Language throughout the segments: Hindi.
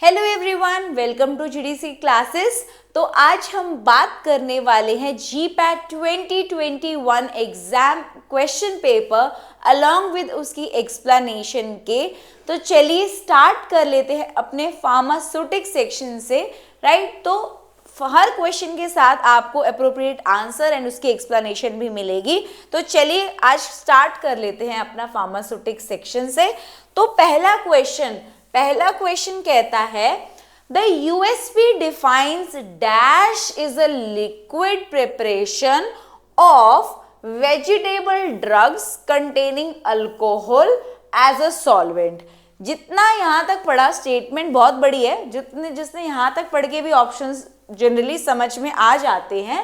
Hello everyone, welcome to GDC classes. तो आज हम बात करने वाले हैं GPAT 2021 exam question paper along with उसकी एक्सप्लेनेशन के। तो चलिए स्टार्ट कर लेते हैं अपने फार्मास्यूटिक सेक्शन से, राइट। तो हर क्वेश्चन के साथ आपको अप्रोप्रिएट आंसर एंड उसकी एक्सप्लेनेशन भी मिलेगी। तो चलिए आज स्टार्ट कर लेते हैं अपना फार्मास्यूटिक सेक्शन से। तो पहला क्वेश्चन कहता है the USP defines dash is a liquid preparation of vegetable drugs containing alcohol as a solvent. जितना यहां तक पढ़ा स्टेटमेंट बहुत बड़ी है, जिसने यहां तक पढ़ के भी ऑप्शंस जनरली समझ में आ जाते हैं।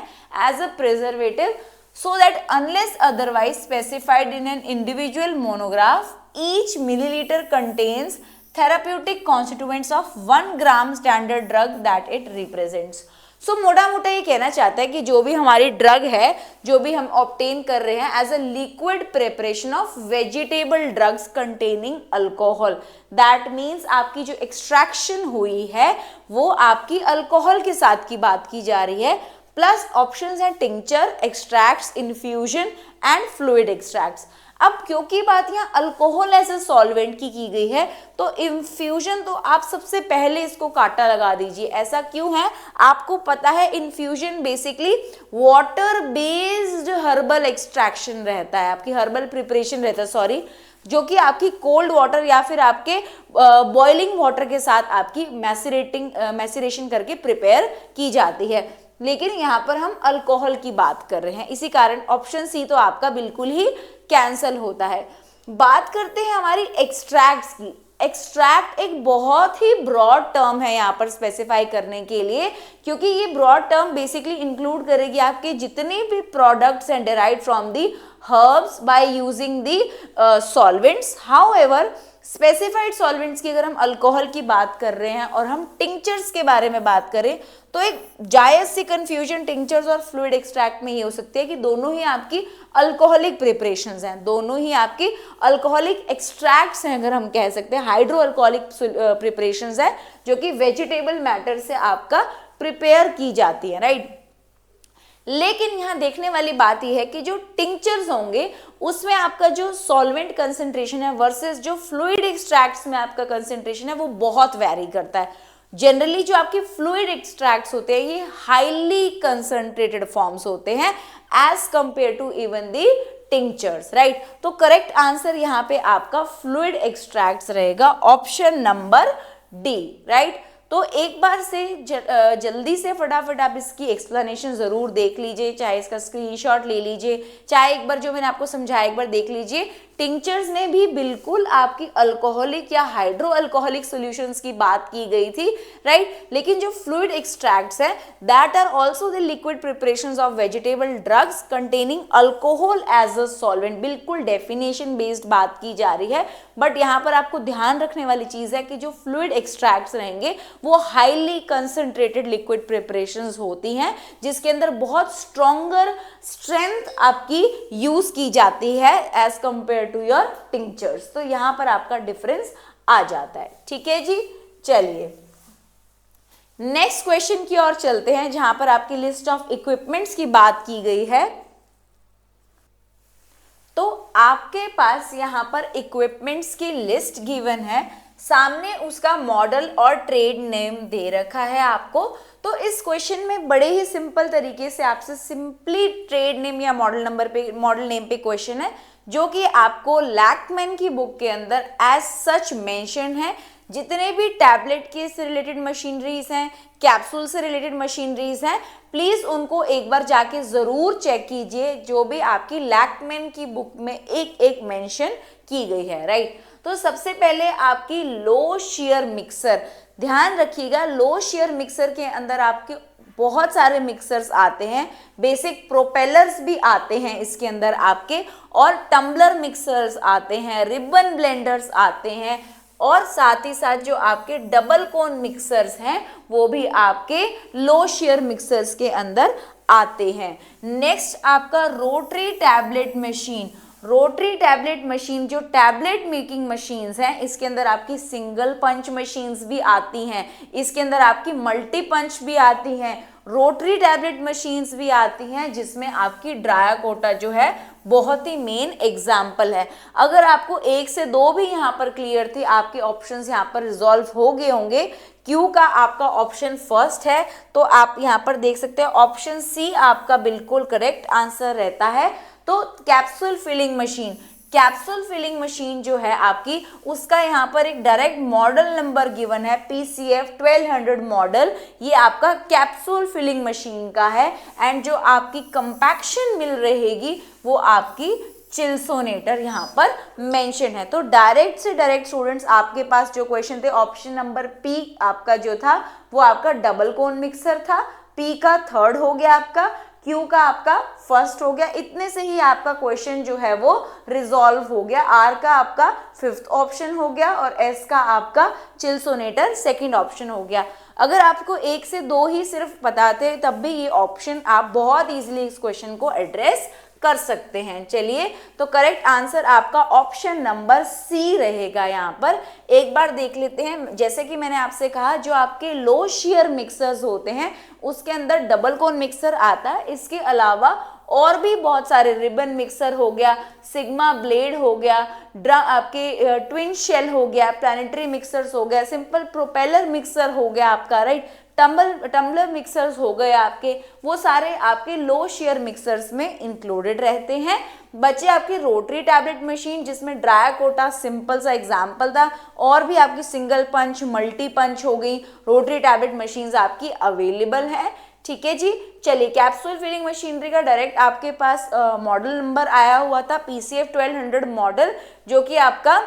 As a preservative so that unless otherwise specified in an individual monograph, each milliliter contains therapeutic constituents of 1 gram standard drug that it represents. सो मोटा मोटा ये कहना चाहता है कि जो भी हमारी ड्रग है, जो भी हम ऑब्टेन कर रहे हैं as a liquid preparation of vegetable drugs containing alcohol, that means आपकी जो एक्सट्रैक्शन हुई है वो आपकी अल्कोहल के साथ की बात की जा रही है। प्लस ऑप्शंस हैं tincture, extracts, infusion and fluid extracts. अब क्योंकि बात यहाँ अल्कोहल एज ए सॉल्वेंट की गई है, तो इन्फ्यूजन तो आप सबसे पहले इसको काटा लगा दीजिए। ऐसा क्यों है? आपको पता है infusion basically water based herbal extraction रहता है, आपकी हर्बल प्रिपरेशन रहता है, जो कि आपकी कोल्ड वाटर या फिर आपके बॉइलिंग वाटर के साथ आपकी मैसरेशन करके प्रिपेयर की जाती है। लेकिन यहाँ पर हम अल्कोहल की बात कर रहे हैं, इसी कारण ऑप्शन सी तो आपका बिल्कुल ही कैंसल होता है। बात करते हैं हमारी एक्सट्रैक्ट्स की। एक्सट्रैक्ट एक बहुत ही ब्रॉड टर्म है यहाँ पर स्पेसिफाई करने के लिए, क्योंकि ये ब्रॉड टर्म बेसिकली इंक्लूड करेगी आपके जितने भी products and derived from the herbs by using the solvents. However specified solvents की अगर हम अल्कोहल की बात कर रहे हैं और हम टिंचर्स के बारे में बात करें, तो एक जायज सी कंफ्यूजन टिंचर्स और फ्लूइड एक्सट्रैक्ट में ये हो सकती है कि दोनों ही आपकी अल्कोहलिक प्रिपरेशंस हैं, दोनों ही आपकी अल्कोहलिक एक्सट्रैक्ट्स हैं, अगर हम कह सकते हैं हाइड्रो अल्कोहलिक प्रिपरेशंस हैं जो कि वेजिटेबल मैटर से आपका प्रिपेयर की जाती है, राइट। लेकिन यहाँ देखने वाली बात यह है कि जो टिंचर्स होंगे उसमें आपका जो सॉल्वेंट कंसंट्रेशन है वर्सेस जो फ्लूइड एक्सट्रैक्ट्स में आपका कंसंट्रेशन है वो बहुत वेरी करता है। जनरली जो आपके फ्लूइड एक्सट्रैक्ट्स होते हैं ये हाईली कंसंट्रेटेड फॉर्म्स होते हैं as compare to even the tinctures, right. तो करेक्ट आंसर यहाँ पे आपका फ्लूइड एक्सट्रैक्ट्स रहेगा, ऑप्शन नंबर डी, राइट। तो एक बार से जल्दी से फटाफट आप इसकी एक्सप्लेनेशन ज़रूर देख लीजिए, चाहे इसका स्क्रीनशॉट ले लीजिए, चाहे एक बार जो मैंने आपको समझाया एक बार देख लीजिए। टिंचर्स में भी बिल्कुल आपकी अल्कोहलिक या हाइड्रो अल्कोहलिक सॉल्यूशंस की बात की गई थी, राइट। लेकिन जो फ्लूइड एक्सट्रैक्ट्स हैं that are also the liquid preparations of vegetable drugs containing alcohol as a solvent. बिल्कुल डेफिनेशन बेस्ड बात की जा रही है, बट यहाँ पर आपको ध्यान रखने वाली चीज़ है कि जो फ्लूइड एक्सट्रैक्ट्स रहेंगे वो हाईली कंसंट्रेटेड लिक्विड प्रिपरेशंस होती हैं जिसके अंदर बहुत स्ट्रॉन्गर स्ट्रेंथ आपकी यूज की जाती है as compare to your tinctures. तो यहां पर आपका डिफरेंस आ जाता है, ठीक है जी। चलिए नेक्स्ट क्वेश्चन की ओर चलते हैं जहां पर आपकी लिस्ट ऑफ इक्विपमेंट्स की बात की गई है। तो आपके पास यहां पर इक्विपमेंट्स की लिस्ट गिवन है, सामने उसका मॉडल और ट्रेड नेम दे रखा है आपको। तो इस क्वेश्चन में बड़े ही सिंपल तरीके से आपसे सिंपली ट्रेड नेम या मॉडल नेम पे क्वेश्चन है, जो कि आपको लैकमैन की बुक के अंदर एज सच मेंशन है। जितने भी टैबलेट के से रिलेटेड मशीनरीज हैं, कैप्सूल से रिलेटेड मशीनरीज हैं, प्लीज उनको एक बार जाके जरूर चेक कीजिए, जो भी आपकी लैकमैन की बुक में एक एक मेंशन की गई है, राइट। तो सबसे पहले आपकी लो शेयर मिक्सर, ध्यान रखिएगा लो शेयर मिक्सर के अंदर आपके बहुत सारे मिक्सर्स आते हैं, बेसिक प्रोपेलर्स भी आते हैं इसके अंदर आपके, और टम्बलर मिक्सर्स आते हैं, रिबन ब्लेंडर्स आते हैं, और साथ ही साथ जो आपके डबल कोन मिक्सर्स हैं वो भी आपके लो शेयर मिक्सर्स के अंदर आते हैं। नेक्स्ट आपका rotary tablet machine. Rotary tablet machine जो टैबलेट मेकिंग मशीन्स हैं, इसके अंदर आपकी सिंगल पंच मशीन्स भी आती हैं, इसके अंदर आपकी मल्टी पंच भी आती हैं, रोटरी टैबलेट मशीन्स भी आती हैं, जिसमें आपकी ड्रायाकोटा जो है बहुत ही मेन एग्जाम्पल है। अगर आपको 1 से 2 भी यहाँ पर क्लियर थे, आपके ऑप्शंस यहाँ पर रिजॉल्व हो गए होंगे। क्यू का आपका ऑप्शन फर्स्ट है, तो आप यहाँ पर देख सकते हैं ऑप्शन सी आपका बिल्कुल करेक्ट आंसर रहता है। तो capsule filling machine, capsule filling machine जो है आपकी, उसका यहाँ पर एक डायरेक्ट मॉडल नंबर गिवन है PCF 1200 मॉडल, ये आपका कैप्सूल फिलिंग मशीन का है। एंड जो आपकी कंपैक्शन मिल रहेगी वो आपकी चिल्सोनेटर यहाँ पर मेंशन है। तो डायरेक्ट से डायरेक्ट स्टूडेंट्स आपके पास जो क्वेश्चन थे, ऑप्शन नंबर पी आपका जो था वो आपका डबल कोन मिक्सर था, पी का थर्ड हो गया आपका, क्यू का आपका फर्स्ट हो गया। इतने से ही आपका क्वेश्चन जो है वो रिजॉल्व हो गया। आर का आपका फिफ्थ ऑप्शन हो गया और एस का आपका चिल्सोनेटर सेकंड ऑप्शन हो गया। अगर आपको 1 से 2 ही सिर्फ पता थे तब भी ये ऑप्शन आप बहुत इजीली इस क्वेश्चन को एड्रेस कर सकते हैं। चलिए, तो करेक्ट आंसर आपका ऑप्शन नंबर सी रहेगा। यहाँ पर एक बार देख लेते हैं, जैसे कि मैंने आपसे कहा जो आपके लो शेयर मिक्सर्स होते हैं उसके अंदर डबल कोन मिक्सर आता है, इसके अलावा और भी बहुत सारे रिबन मिक्सर हो गया, सिग्मा ब्लेड हो गया, आपके ट्विन शेल हो गया, प्लानिटरी मिक्सर्स हो गया, सिंपल प्रोपेलर मिक्सर हो गया आपका, राइट, टम्बलर मिक्सर्स हो गए आपके, वो सारे आपके लो शेयर मिक्सर्स में इंक्लूडेड रहते हैं। बचे आपकी रोटरी टैबलेट मशीन जिसमें ड्रायाकोटा सिंपल सा एग्जाम्पल था, और भी आपकी सिंगल पंच मल्टी पंच हो गई रोटरी टैबलेट मशीन्स आपकी अवेलेबल है। ठीक है जी, चलिए, कैप्सूल फिलिंग मशीनरी का डायरेक्ट आपके पास मॉडल नंबर आया हुआ था PCF 1200 मॉडल, जो कि आपका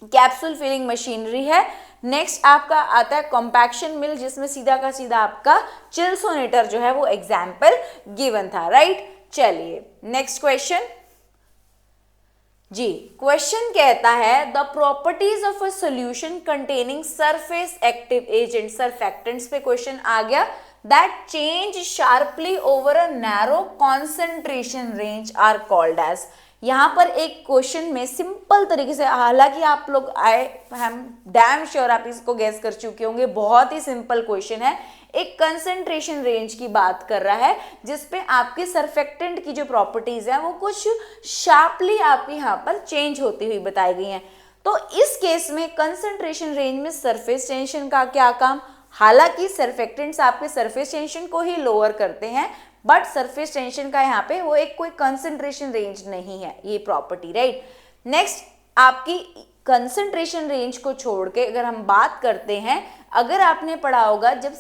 कैप्सूल फिलिंग मशीनरी है। नेक्स्ट आपका आता है कॉम्पैक्शन मिल, जिसमें सीधा का सीधा आपका चिल्सोनेटर जो है वो एग्जाम्पल गिवन था, राइट। चलिए नेक्स्ट क्वेश्चन जी, क्वेश्चन कहता है the properties of a solution containing surface active agent, surfactants पे क्वेश्चन आ गया, that change sharply over a narrow concentration range are called as। यहाँ पर एक क्वेश्चन में सिंपल तरीके से, हालांकि आप लोग हम डैम श्योर आप इसको गैस कर चुके होंगे, बहुत ही सिंपल क्वेश्चन है। एक कंसंट्रेशन रेंज की बात कर रहा है जिसपे आपके सर्फेक्टेंट की जो प्रॉपर्टीज है वो कुछ शार्पली आपके यहाँ पर चेंज होती हुई बताई गई हैं। तो इस केस में कंसंट्रेशन रेंज में सरफेस टेंशन का क्या काम, हालांकि सर्फेक्टेंट्स आपके सरफेस टेंशन को ही लोअर करते हैं, बट सरफेस टेंशन का यहाँ पे वो एक कोई कंसंट्रेशन रेंज नहीं है ये प्रॉपर्टी, राइट। नेक्स्ट आपकी कंसंट्रेशन रेंज को छोड़ के अगर हम बात करते हैं, अगर आपने पढ़ा होगा जब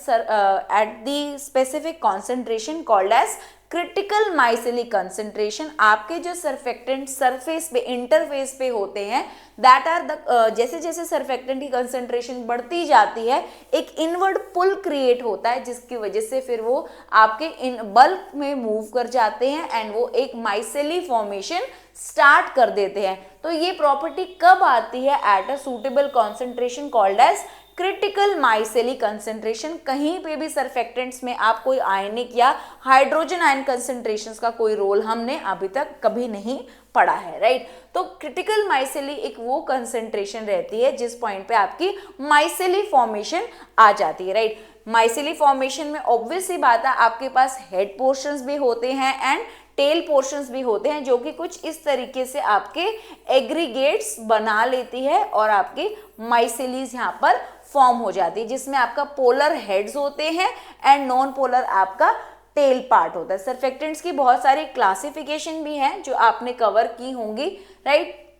at the specific concentration called as critical micelle concentration, आपके जो सर्फेक्टेंट सरफेस पे इंटरफेस पे होते हैं दैट आर द, जैसे जैसे सर्फेक्टेंट की कंसंट्रेशन बढ़ती जाती है एक इनवर्ड पुल क्रिएट होता है, जिसकी वजह से फिर वो आपके इन बल्क में मूव कर जाते हैं एंड वो एक माइसेली फॉर्मेशन स्टार्ट कर देते हैं। तो ये प्रॉपर्टी कब आती है, at a suitable concentration called as critical micelle concentration. कहीं पे भी सर्फेक्टेंट्स में आप कोई आयनिक या हाइड्रोजन आयन कंसंट्रेशंस का कोई रोल हमने अभी तक कभी नहीं पढ़ा है, राइट। तो क्रिटिकल माइसेली एक वो कंसंट्रेशन रहती है जिस पॉइंट पे आपकी माइसेली फॉर्मेशन आ जाती है, राइट। माइसेली फॉर्मेशन में ऑब्वियस सी बात है आपके पास हेड पोर्शंस भी होते हैं एंड टेल पोर्शंस भी होते हैं, जो कि कुछ इस तरीके से आपके एग्रीगेट्स बना लेती है और आपके माइसेलीज यहाँ पर फॉर्म हो जाती है, जिसमें आपका पोलर हेड्स होते हैं एंड नॉन पोलर आपका टेल पार्ट होता है। सर्फेक्टेंट्स की बहुत सारी क्लासिफिकेशन भी हैं जो आपने कवर की होंगी, राइट।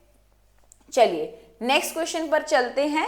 चलिए नेक्स्ट क्वेश्चन पर चलते हैं।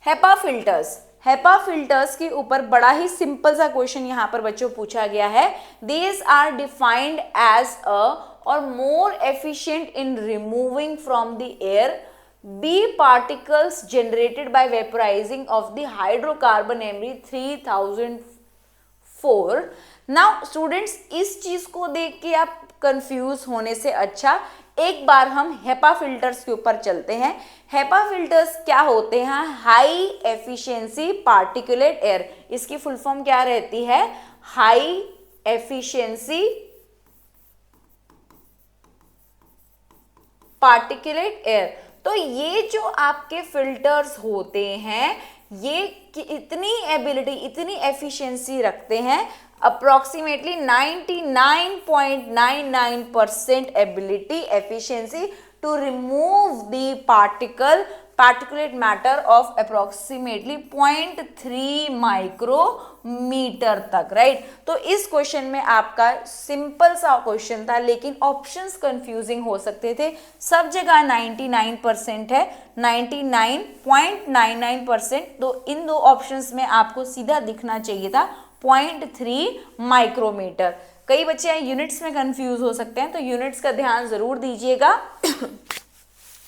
हेपा फिल्टर्स, हेपा फिल्टर्स के ऊपर बड़ा ही सिंपल सा क्वेश्चन यहाँ पर बच्चों पूछा गया है। These are defined as a or more efficient in removing from the air B particles generated by vaporizing of the hydrocarbon Mg3004। Now students, इस चीज को देख के आप कंफ्यूज होने से अच्छा एक बार हम हेपा फिल्टर्स के ऊपर चलते हैं। हेपा फिल्टर्स क्या होते हैं, हाई एफिशिएंसी पार्टिकुलेट एयर, इसकी फुल फॉर्म क्या रहती है, हाई एफिशिएंसी पार्टिकुलेट एयर। तो ये जो आपके फिल्टर्स होते हैं ये इतनी एबिलिटी, इतनी एफिशिएंसी रखते हैं, approximately 99.99% ability, efficiency to remove the particulate matter of approximately 0.3 micrometer तक, राइट। तो इस क्वेश्चन में आपका सिंपल सा क्वेश्चन था, लेकिन ऑप्शंस कंफ्यूजिंग हो सकते थे। सब जगह 99% है, 99.99%, तो इन दो ऑप्शंस में आपको सीधा दिखना चाहिए था 0.3 माइक्रोमीटर। कई बच्चे यूनिट्स में कंफ्यूज हो सकते हैं, तो यूनिट्स का ध्यान जरूर दीजिएगा।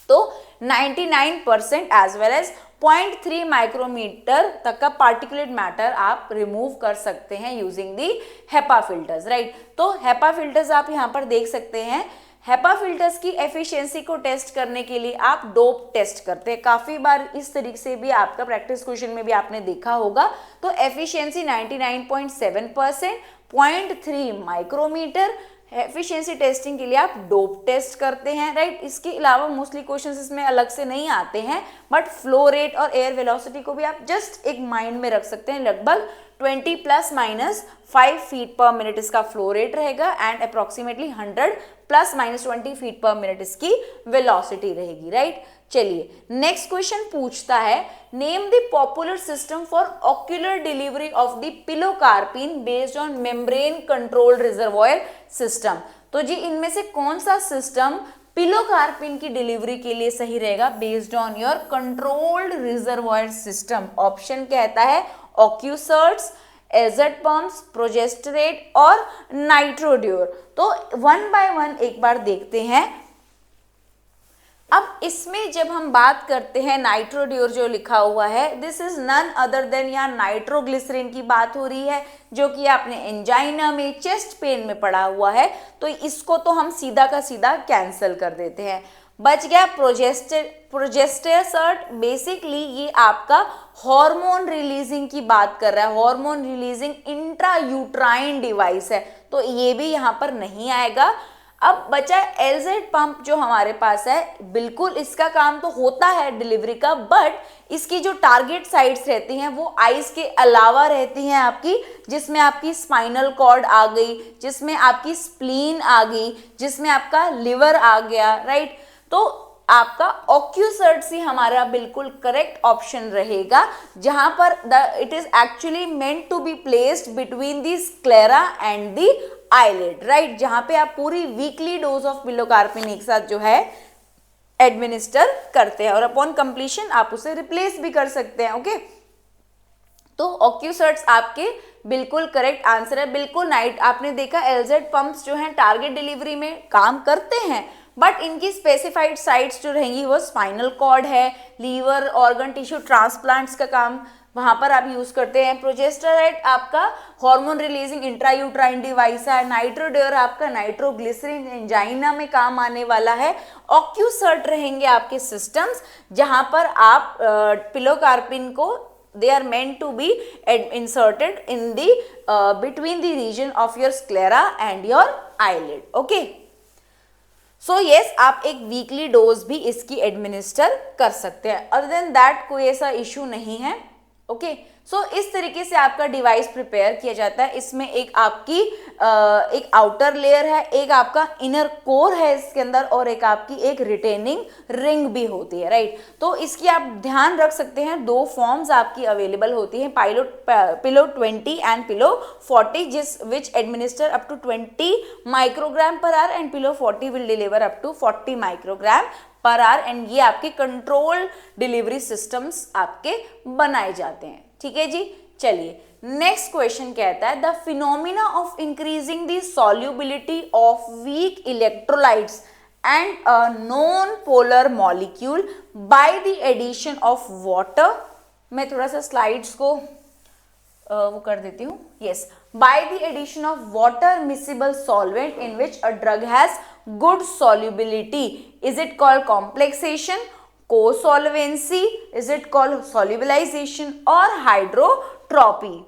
तो 99% एज वेल एज 0.3 माइक्रोमीटर तक का पार्टिकुलेट मैटर आप रिमूव कर सकते हैं using the HEPA filters, right. तो हेपा फिल्टर्स आप यहाँ पर देख सकते हैं। हेपा फिल्टर्स की एफिशिएंसी को टेस्ट करने के लिए आप डोप टेस्ट करते हैं। काफी बार इस तरीके से भी आपका प्रैक्टिस क्वेश्चन में भी आपने देखा होगा। तो एफिशिएंसी 99.7%, 0.3 माइक्रोमीटर। एफिशिएंसी टेस्टिंग के लिए आप डोप टेस्ट करते हैं, राइट। इसके अलावा मोस्टली क्वेश्चंस इसमें अलग से नहीं आते हैं, बट फ्लो रेट और एयर वेलोसिटी को भी आप जस्ट एक माइंड में रख सकते हैं। लगभग 20 ± 5 फीट पर मिनट इसका फ्लो रेट रहेगा एंड अप्रोक्सीमेटली 100 ± 20 फीट पर मिनट इसकी वेलोसिटी रहेगी, राइट। चलिए नेक्स्ट क्वेश्चन पूछता है, name the popular system for ocular delivery of the pilocarpine based on membrane controlled reservoir system. तो जी इनमें से कौन सा सिस्टम पिलोकार्पिन की डिलीवरी के लिए सही रहेगा based on your controlled reservoir system? Option कहता है ऑक्यूसर्ट्स, एजेट पंप्स, प्रोजेस्टेरेट और नाइट्रोड्योर। तो वन बाय वन एक बार देखते हैं। अब इसमें जब हम बात करते हैं नाइट्रोड्योर जो लिखा हुआ है, this is none other than, यहाँ नाइट्रोग्लिसरीन की बात हो रही है जो कि आपने एंजाइना में, चेस्ट पेन में पढ़ा हुआ है। तो इसको तो हम सीधा का सीधा कैंसिल कर देते हैं। बच गया प्रोजेस्टेसर्ट। बेसिकली ये आपका हार्मोन रिलीजिंग की बात कर रहा है, हार्मोन रिलीजिंग इंट्रायूट्राइन डिवाइस है, तो ये भी यहाँ पर नहीं आएगा। अब बचा एलजेड पंप जो हमारे पास है, बिल्कुल इसका काम तो होता है डिलीवरी का, बट इसकी जो टारगेट साइट्स रहती हैं वो आइज के अलावा रहती हैं आपकी, जिसमें आपकी स्पाइनल कॉर्ड आ गई, जिसमें आपकी स्प्लीन आ गई, जिसमें आपका लिवर आ गया, राइट। तो आपका ऑक्यूसर्ट्स ही हमारा बिल्कुल करेक्ट ऑप्शन रहेगा, जहां पर it is actually meant to be placed between the sclera and the eyelid, right, जहां पे आप पूरी वीकली डोज ऑफ पिलोकार्पिन एक साथ जो है एडमिनिस्टर करते हैं और अपॉन कंप्लीशन आप उसे रिप्लेस भी कर सकते हैं, ओके। तो ऑक्यूसर्ट्स आपके बिल्कुल करेक्ट आंसर है। बिल्कुल नाइट आपने देखा एलजेड पंप्स जो हैं टारगेट डिलीवरी में काम करते हैं, बट इनकी स्पेसिफाइड साइट्स जो रहेंगी वो स्पाइनल कॉर्ड है, लीवर, ऑर्गन टिश्यू ट्रांसप्लांट्स का काम वहां पर आप यूज करते हैं। प्रोजेस्टेरेट आपका हार्मोन रिलीजिंग इंट्रायूट्राइन डिवाइस है। नाइट्रोड्योर आपका नाइट्रोग्लिसरीन एंजाइना में काम आने वाला है। ऑक्यूसर्ट रहेंगे आपके सिस्टम्स जहां पर आप पिलोकार्पिन को they are meant to be inserted in the between the region of your sclera and your eyelid, okay। So yes आप एक वीकली डोज भी इसकी एडमिनिस्टर कर सकते हैं। अदर देन दैट कोई ऐसा इशू नहीं है, ओके। सो इस तरीके से आपका डिवाइस प्रिपेयर किया जाता है। इसमें एक आपकी एक आउटर लेयर है, एक आपका इनर कोर है इसके अंदर, और एक आपकी एक रिटेनिंग रिंग भी होती है, राइट। तो इसकी आप ध्यान रख सकते हैं, दो फॉर्म्स आपकी अवेलेबल होती हैं, पिलो 20 एंड पिलो 40, जिस which administer up to 20 microgram per hour and pillow 40 will deliver up to 40 microgram per hour, and ये आपके कंट्रोल डिलीवरी सिस्टम्स आपके बनाए जाते हैं, ठीक है जी। चलिए नेक्स्ट क्वेश्चन कहता है, the phenomena of increasing the solubility of weak electrolytes and a non polar molecule by the addition of water. मैं थोड़ा सा स्लाइड्स को वो कर देती हूँ, yes. By the addition of water miscible solvent in which a drug has good solubility, is it called complexation, co-solvency, is it called solubilization or hydrotropy?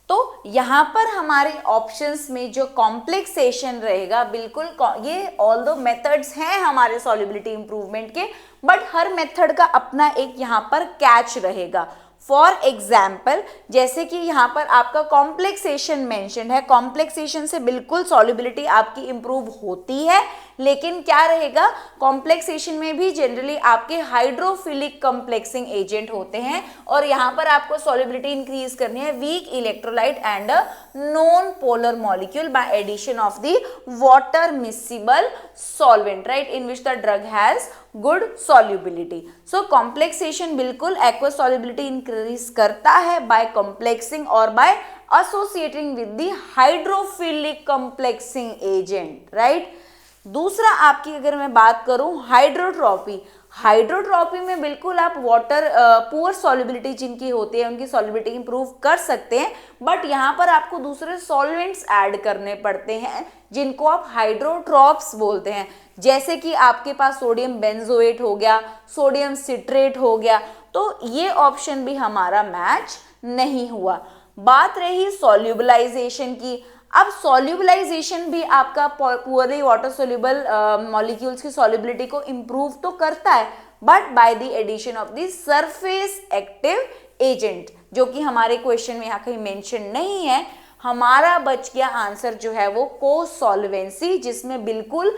तो यहाँ पर हमारे ऑप्शंस में जो कॉम्प्लेक्सेशन रहेगा, बिल्कुल ये ऑल दो मेथड्स हैं हमारे सॉल्युबिलिटी इंप्रूवमेंट के, बट हर मेथड का अपना एक यहाँ पर कैच रहेगा। फॉर एग्जाम्पल, जैसे कि यहाँ पर आपका कॉम्प्लेक्सेशन मेंशन है, कॉम्प्लेक्सेशन से बिल्कुल सॉल्युबिलिटी आपकी इंप्रूव होती है, लेकिन क्या रहेगा, कॉम्प्लेक्सेशन में भी जनरली आपके हाइड्रोफिलिक कॉम्प्लेक्सिंग एजेंट होते हैं, और यहाँ पर आपको सॉल्युबिलिटी इंक्रीज करनी है weak electrolyte and a non polar molecule by addition of the water miscible solvent, right, in which the drug has good solubility. So complexation बिल्कुल एक्वस सॉल्युबिलिटी इंक्रीज करता है बाय कॉम्प्लेक्सिंग और by associating with the hydrophilic complexing agent, right. दूसरा आपकी अगर मैं बात करूं हाइड्रोट्रॉपी, हाइड्रोट्रॉपी में बिल्कुल आप वाटर पुअर सॉल्युबिलिटी जिनकी होती है उनकी सॉल्युबिलिटी इंप्रूव कर सकते हैं, बट यहाँ पर आपको दूसरे सॉल्वेंट्स ऐड करने पड़ते हैं जिनको आप हाइड्रोट्रॉप्स बोलते हैं, जैसे कि आपके पास सोडियम बेंजोएट हो गया, सोडियम सिट्रेट हो गया, तो ये ऑप्शन भी हमारा मैच नहीं हुआ। बात रही सॉल्युबलाइजेशन की। अब सॉल्युबलाइजेशन भी आपका पुअरली वाटर सोल्यूबल मॉलिक्यूल्स की सॉल्युबिलिटी को इंप्रूव तो करता है, but by the addition of the surface active agent, जो कि हमारे क्वेश्चन में यहाँ कहीं मेंशन नहीं है। हमारा बच गया आंसर जो है वो को-सॉल्वेंसी, जिसमें बिल्कुल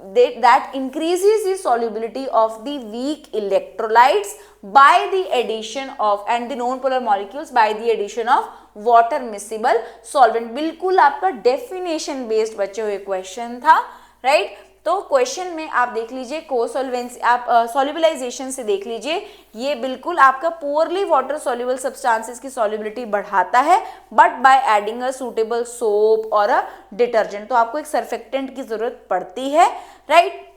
that increases the solubility of the weak electrolytes by the addition of and the non-polar molecules by the addition of water miscible solvent। बिल्कुल आपका डेफिनेशन बेस्ड बचे हुए क्वेश्चन था, राइट। तो क्वेश्चन में आप देख लीजिए को-सॉल्वेंसी, आप सॉल्युबलाइजेशन से देख लीजिए, ये बिल्कुल आपका पुअरली वाटर सॉल्युबल सब्सटेंसेस की सॉल्युबिलिटी बढ़ाता है, but by adding a suitable soap और अ डिटर्जेंट, तो आपको एक सर्फेक्टेंट की जरूरत पड़ती है, राइट।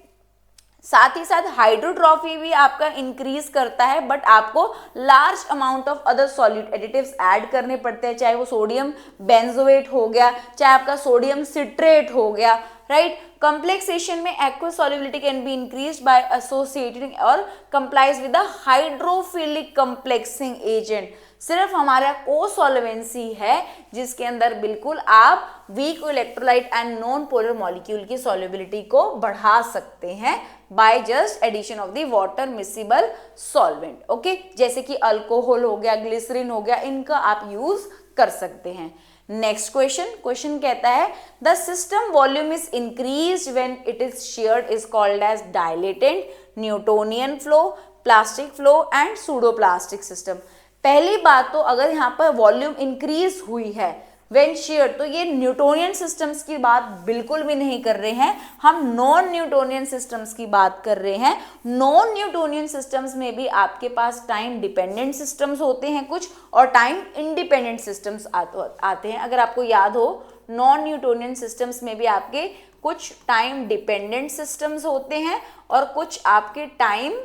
साथ ही साथ हाइड्रोट्रॉफी भी आपका इंक्रीज करता है, बट आपको large amount of other solute additives add करने पड़ते हैं, चाहे वो सोडियम बेंजोएट हो गया, चाहे आपका सोडियम सिट्रेट हो गया, राइट। कॉम्प्लेक्सेशन में aqueous solubility can be increased by associating और complies with the hydrophilic complexing agent. सिर्फ हमारा को-सॉल्वेंसी है जिसके अंदर बिल्कुल आप weak electrolyte and non polar molecule की सॉल्युबिलिटी को बढ़ा सकते हैं by just addition of the water miscible solvent, okay, जैसे कि अल्कोहल हो गया, ग्लिसरीन हो गया, इनका आप यूज कर सकते हैं। नेक्स्ट क्वेश्चन कहता है the system volume is increased when it is sheared is called as dilatant, Newtonian flow, plastic flow and pseudoplastic system. पहली बात तो अगर यहाँ पर वॉल्यूम इंक्रीज हुई है व्हेन शेयर, तो ये न्यूटोनियन सिस्टम्स की बात बिल्कुल भी नहीं कर रहे हैं, हम नॉन न्यूटोनियन सिस्टम्स की बात कर रहे हैं। नॉन न्यूटोनियन सिस्टम्स में भी आपके पास टाइम डिपेंडेंट सिस्टम्स होते हैं कुछ, और टाइम इंडिपेंडेंट सिस्टम्स आते हैं। अगर आपको याद हो, नॉन न्यूटोनियन सिस्टम्स में भी आपके कुछ टाइम डिपेंडेंट सिस्टम्स होते हैं और कुछ आपके टाइम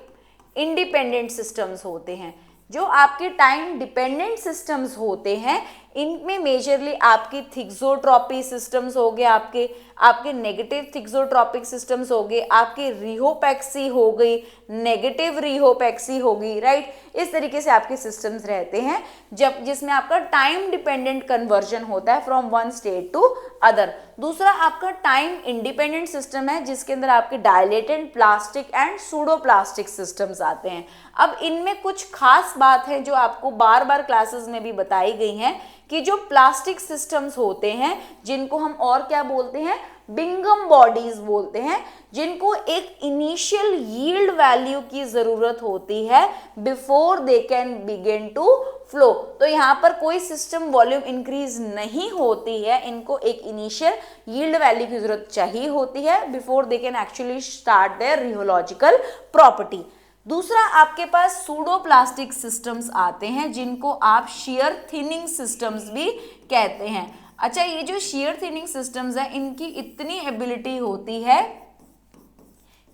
इंडिपेंडेंट सिस्टम्स होते हैं। जो आपके टाइम डिपेंडेंट सिस्टम्स होते हैं इनमें मेजरली आपकी थिक्सोट्रॉपी सिस्टम्स हो गए, आपके नेगेटिव थिक्सोट्रॉपिक सिस्टम्स हो गए, आपके रिहोपैक्सी हो गई, नेगेटिव रिहोपैक्सी होगी, राइट। इस तरीके से आपके सिस्टम्स रहते हैं जब जिसमें आपका टाइम डिपेंडेंट कन्वर्जन होता है from one state to other. दूसरा आपका टाइम इंडिपेंडेंट सिस्टम है जिसके अंदर आपके dilatant, plastic and pseudoplastic systems आते हैं। अब इनमें कुछ खास बात है जो आपको बार बार क्लासेस में भी बताई गई हैं कि जो प्लास्टिक सिस्टम्स होते हैं जिनको हम और क्या बोलते हैं, बिंगम बॉडीज बोलते हैं, जिनको एक इनिशियल यील्ड वैल्यू की जरूरत होती है before they can begin to flow. तो यहाँ पर कोई सिस्टम वॉल्यूम इंक्रीज नहीं होती है, इनको एक इनिशियल यील्ड वैल्यू की जरूरत चाहिए होती है before they can actually start their rheological property. दूसरा आपके पास सूडोप्लास्टिक सिस्टम्स आते हैं जिनको आप शेयर थिनिंग सिस्टम्स भी कहते हैं। अच्छा, ये जो शेयर थिनिंग सिस्टम्स है इनकी इतनी एबिलिटी होती है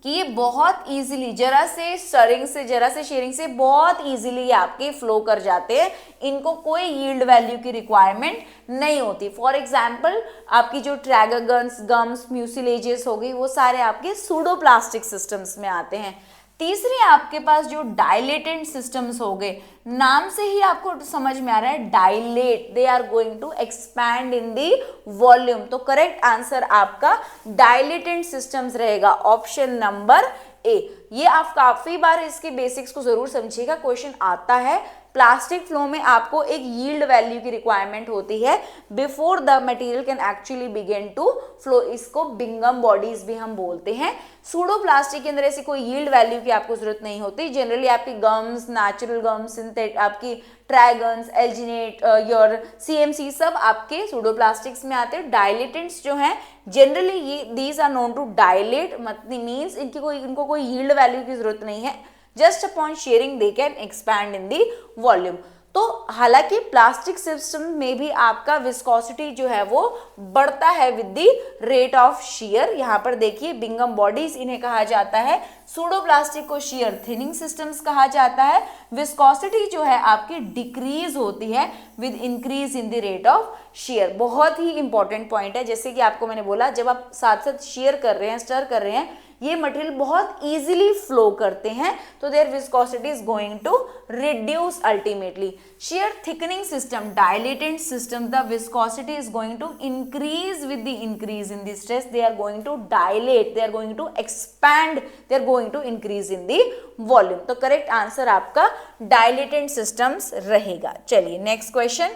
कि ये बहुत इजीली जरा से शेयरिंग से बहुत इजीली आपके फ्लो कर जाते हैं, इनको कोई यील्ड वैल्यू की रिक्वायरमेंट नहीं होती। फॉर एग्जांपल आपकी जो ट्रैगरगन्स, गम्स, म्यूसिलेजेस हो गई, वो सारे आपके सूडोप्लास्टिक सिस्टम्स में आते हैं। तीसरे आपके पास जो डायलेटेंट सिस्टम्स हो गए, नाम से ही आपको समझ में आ रहा है dilate, they are going to expand in the volume. तो करेक्ट आंसर आपका डायलेटेंट सिस्टम्स रहेगा, ऑप्शन नंबर ए। ये आप काफी बार इसके बेसिक्स को जरूर समझिएगा, क्वेश्चन आता है। प्लास्टिक फ्लो में आपको एक यील्ड वैल्यू की रिक्वायरमेंट होती है before the material can actually begin to flow, इसको बिंगम बॉडीज भी हम बोलते हैं। सूडो प्लास्टिक के अंदर ऐसी कोई यील्ड वैल्यू की आपको जरूरत नहीं होती। जनरली आपकी गम्स, नेचुरल गम्स, सिंथेटिक, आपकी ट्राइगन्स, एल्जिनेट, योर सीएमसी सब आपके सूडो प्लास्टिक्स में आते हैं। डायलेटेंट्स जो हैं जनरली ये these are known to dilate, मतलब मीन्स इनको कोई यील्ड वैल्यू की जरूरत नहीं है, just upon shearing they can expand in the volume. तो हालांकि प्लास्टिक सिस्टम में भी आपका विस्कोसिटी जो है वो बढ़ता है with the rate of shear. यहां पर देखिए बिंगम बॉडीज इन्हें कहा जाता है, सूडो प्लास्टिक को शियर थिनिंग सिस्टम्स कहा जाता है। विस्कोसिटी जो है आपकी डिक्रीज होती है with increase in the rate of shear. बहुत ही इंपॉर्टेंट पॉइंट है, जैसे कि आपको मैंने बोला जब आप साथ साथ शियर कर रहे हैं, स्टर कर रहे हैं, ये मटेरियल बहुत इजीली फ्लो करते हैं, तो their viscosity is going to reduce ultimately. shear thickening system, dilatant system, the viscosity is going to increase with the increase in the stress. They are going to dilate, they are going to expand, they are going to increase in the volume. तो correct answer आपका dilatant systems रहेगा। चलिए next question.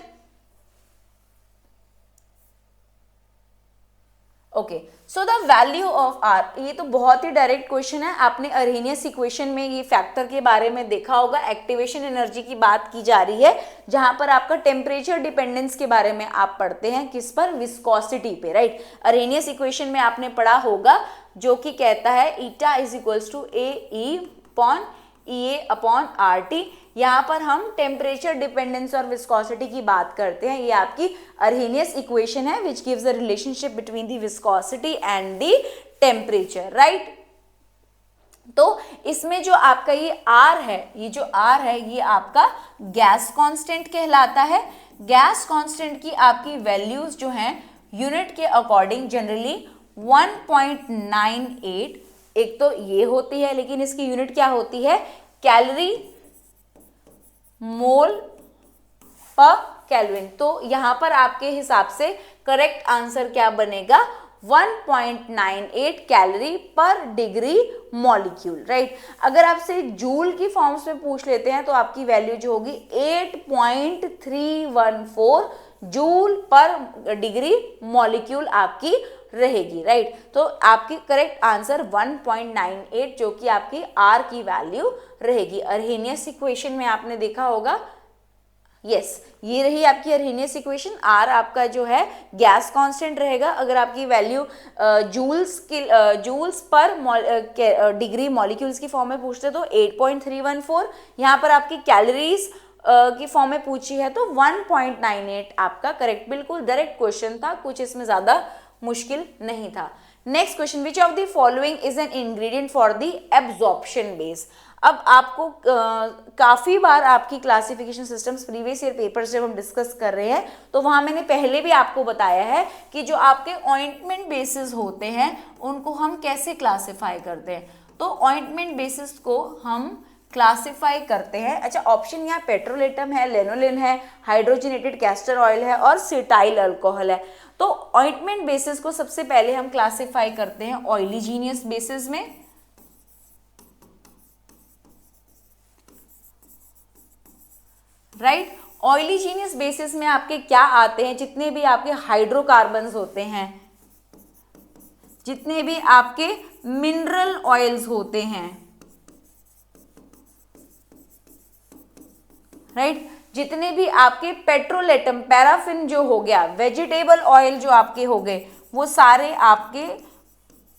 Okay, so the value of R, ये तो बहुत ही डायरेक्ट क्वेश्चन है। आपने अर्हेनियस इक्वेशन में ये फैक्टर के बारे में देखा होगा, एक्टिवेशन एनर्जी की बात की जा रही है, जहां पर आपका टेम्परेचर डिपेंडेंस के बारे में आप पढ़ते हैं, किस पर, विस्कोसिटी पे, राइट। अर्हेनियस इक्वेशन में आपने पढ़ा होगा जो कि कहता है eta is equals to A E upon E A upon R T. यहाँ पर हम टेम्परेचर डिपेंडेंस और विस्कोसिटी की बात करते हैं। ये आपकी अर्हेनियस इक्वेशन है which gives the relationship between the viscosity and the temperature, right. तो इसमें जो आपका ये आर है, ये आपका गैस कांस्टेंट कहलाता है। गैस कांस्टेंट की आपकी वैल्यूज जो हैं यूनिट के अकॉर्डिंग जनरली 1.98 एक तो ये होती है, लेकिन इसकी यूनिट क्या होती है, कैलोरी मोल पर केल्विन। तो यहां पर आपके हिसाब से करेक्ट आंसर क्या बनेगा, 1.98 कैलोरी पर डिग्री मॉलिक्यूल, राइट। अगर आपसे जूल की फॉर्म्स में पूछ लेते हैं तो आपकी वैल्यू जो होगी 8.314 जूल पर डिग्री मॉलिक्यूल आपकी रहेगी, राइट। तो आपकी करेक्ट आंसर 1.98 जो कि आपकी आर की वैल्यू रहेगी। अर्हेनियस इक्वेशन में आपने देखा होगा, यस, ये रही आपकी अर्हेनियस इक्वेशन। आर आपका जो है गैस कांस्टेंट रहेगा। अगर आपकी वैल्यू जूल्स पर डिग्री मॉलिक्यूल्स की फॉर्म में पूछते तो 8.314, यहाँ पर आपकी कैलोरीज की फॉर्म में पूछी है तो 1.98 आपका करेक्ट, बिल्कुल डायरेक्ट क्वेश्चन था, कुछ इसमें ज्यादा मुश्किल नहीं था। Next question, which of the following is an ingredient for the absorption base. अब आपको काफी बार आपकी classification systems previous year papers जब हम डिस्कस कर रहे हैं तो वहां मैंने पहले भी आपको बताया है कि जो आपके ऑइंटमेंट बेसिस होते हैं उनको हम कैसे क्लासिफाई करते हैं। तो ऑइंटमेंट बेसिस को हम क्लासिफाई करते हैं। अच्छा, ऑप्शन यहाँ पेट्रोलेटम है, लेनोलिन है, हाइड्रोजनेटेड कैस्टर ऑयल है और सिटाइल अल्कोहल है। तो ऑइंटमेंट बेसिस को सबसे पहले हम क्लासिफाई करते हैं ऑयलीजीनियस बेसिस में, राइट। ऑयलीजीनियस बेसिस में आपके क्या आते हैं, जितने भी आपके हाइड्रोकार्बन्स होते हैं, जितने भी आपके मिनरल ऑयल्स होते हैं, राइट, जितने भी आपके पेट्रोलेटम, पैराफिन जो हो गया, वेजिटेबल ऑयल जो आपके हो गए, वो सारे आपके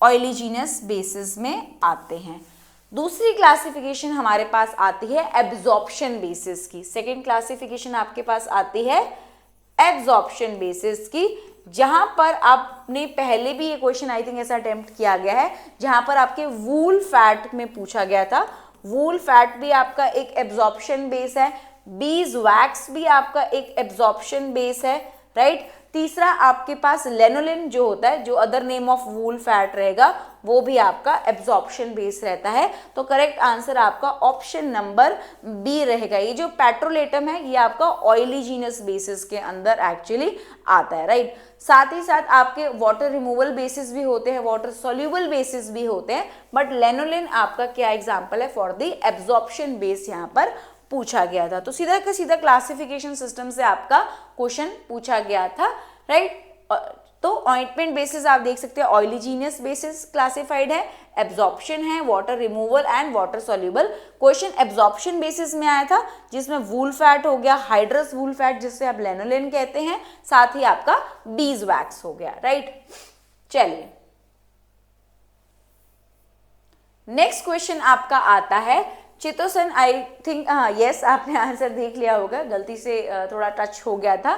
ऑयलीजीनियस बेसिस में आते हैं। दूसरी क्लासिफिकेशन हमारे पास आती है एब्जॉर्प्शन बेसिस की। सेकेंड क्लासिफिकेशन आपके पास आती है एब्जॉर्प्शन बेसिस की, जहां पर आपने पहले भी ये क्वेश्चन आई थिंक ऐसा अटेम्प्ट किया गया है, जहां पर आपके वूल फैट में पूछा गया था। वूल फैट भी आपका एक एब्जॉर्प्शन बेस है, बीज वैक्स भी आपका एक एब्जॉर्प्शन बेस है, राइट। तीसरा आपके पास लेनोलिन जो होता है, जो other name of wool fat रहेगा, वो भी आपका एब्जॉर्प्शन बेस रहता है। तो करेक्ट आंसर आपका ऑप्शन नंबर बी रहेगा। ये जो पेट्रोलेटम है ये आपका ऑयलीजीनस बेसिस के अंदर एक्चुअली आता है, राइट। साथ ही साथ आपके वाटर रिमूवल बेसिस भी होते हैं, वाटर सोल्यूबल बेसिस भी होते हैं, बट लेनोलिन आपका क्या एग्जाम्पल है फॉर द एब्जॉर्प्शन बेस यहाँ पर पूछा गया था। तो सीधा का सीधा क्लासिफिकेशन सिस्टम से आपका क्वेश्चन पूछा गया था, राइट। तो ऑइंटमेंट बेसिस आप देख सकते हैं ऑयलीजीनियस बेसिस क्लासिफाइड है, एब्जॉर्प्शन है, water removal and water soluble. Question absorption basis में आया था जिसमें वूल फैट हो गया, हाइड्रस वूल फैट जिससे आप लेनोलिन कहते हैं, साथ ही आपका बीज वैक्स हो गया, राइट। चलिए नेक्स्ट क्वेश्चन आपका आता है चितोसन। आई थिंक यस आपने आंसर देख लिया होगा, गलती से थोड़ा टच हो गया था,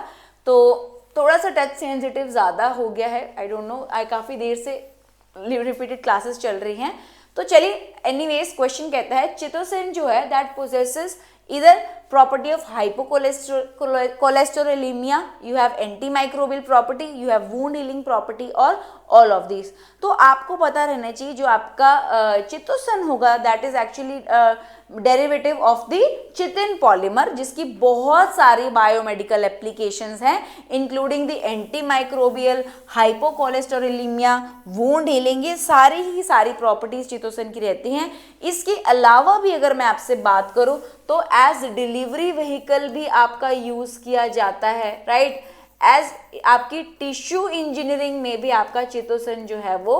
तो थोड़ा सा टच सेंसिटिव ज़्यादा हो गया है, आई डोंट नो, काफ़ी देर से रिपीटेड क्लासेस चल रही हैं। तो चलिए एनीवेज क्वेश्चन कहता है चितोसन जो है दैट पोजेसेस इधर property of hypocholesteremia, you have antimicrobial property, you have wound healing property और all of these। तो आपको पता रहना चाहिए जो आपका चितोसन होगा that is actually derivative of the chitin polymer, जिसकी बहुत सारी बायोमेडिकल एप्लीकेशंस हैं including the antimicrobial, hypocholesterolemia, wound healing, ये सारी ही सारी प्रॉपर्टीज चितोसन की रहती हैं। इसके अलावा भी अगर मैं आपसे बात करूं तो एज डिलीवरी व्हीकल भी आपका यूज किया जाता है, राइट। एज आपकी टिश्यू इंजीनियरिंग में भी आपका चितोसन जो है वो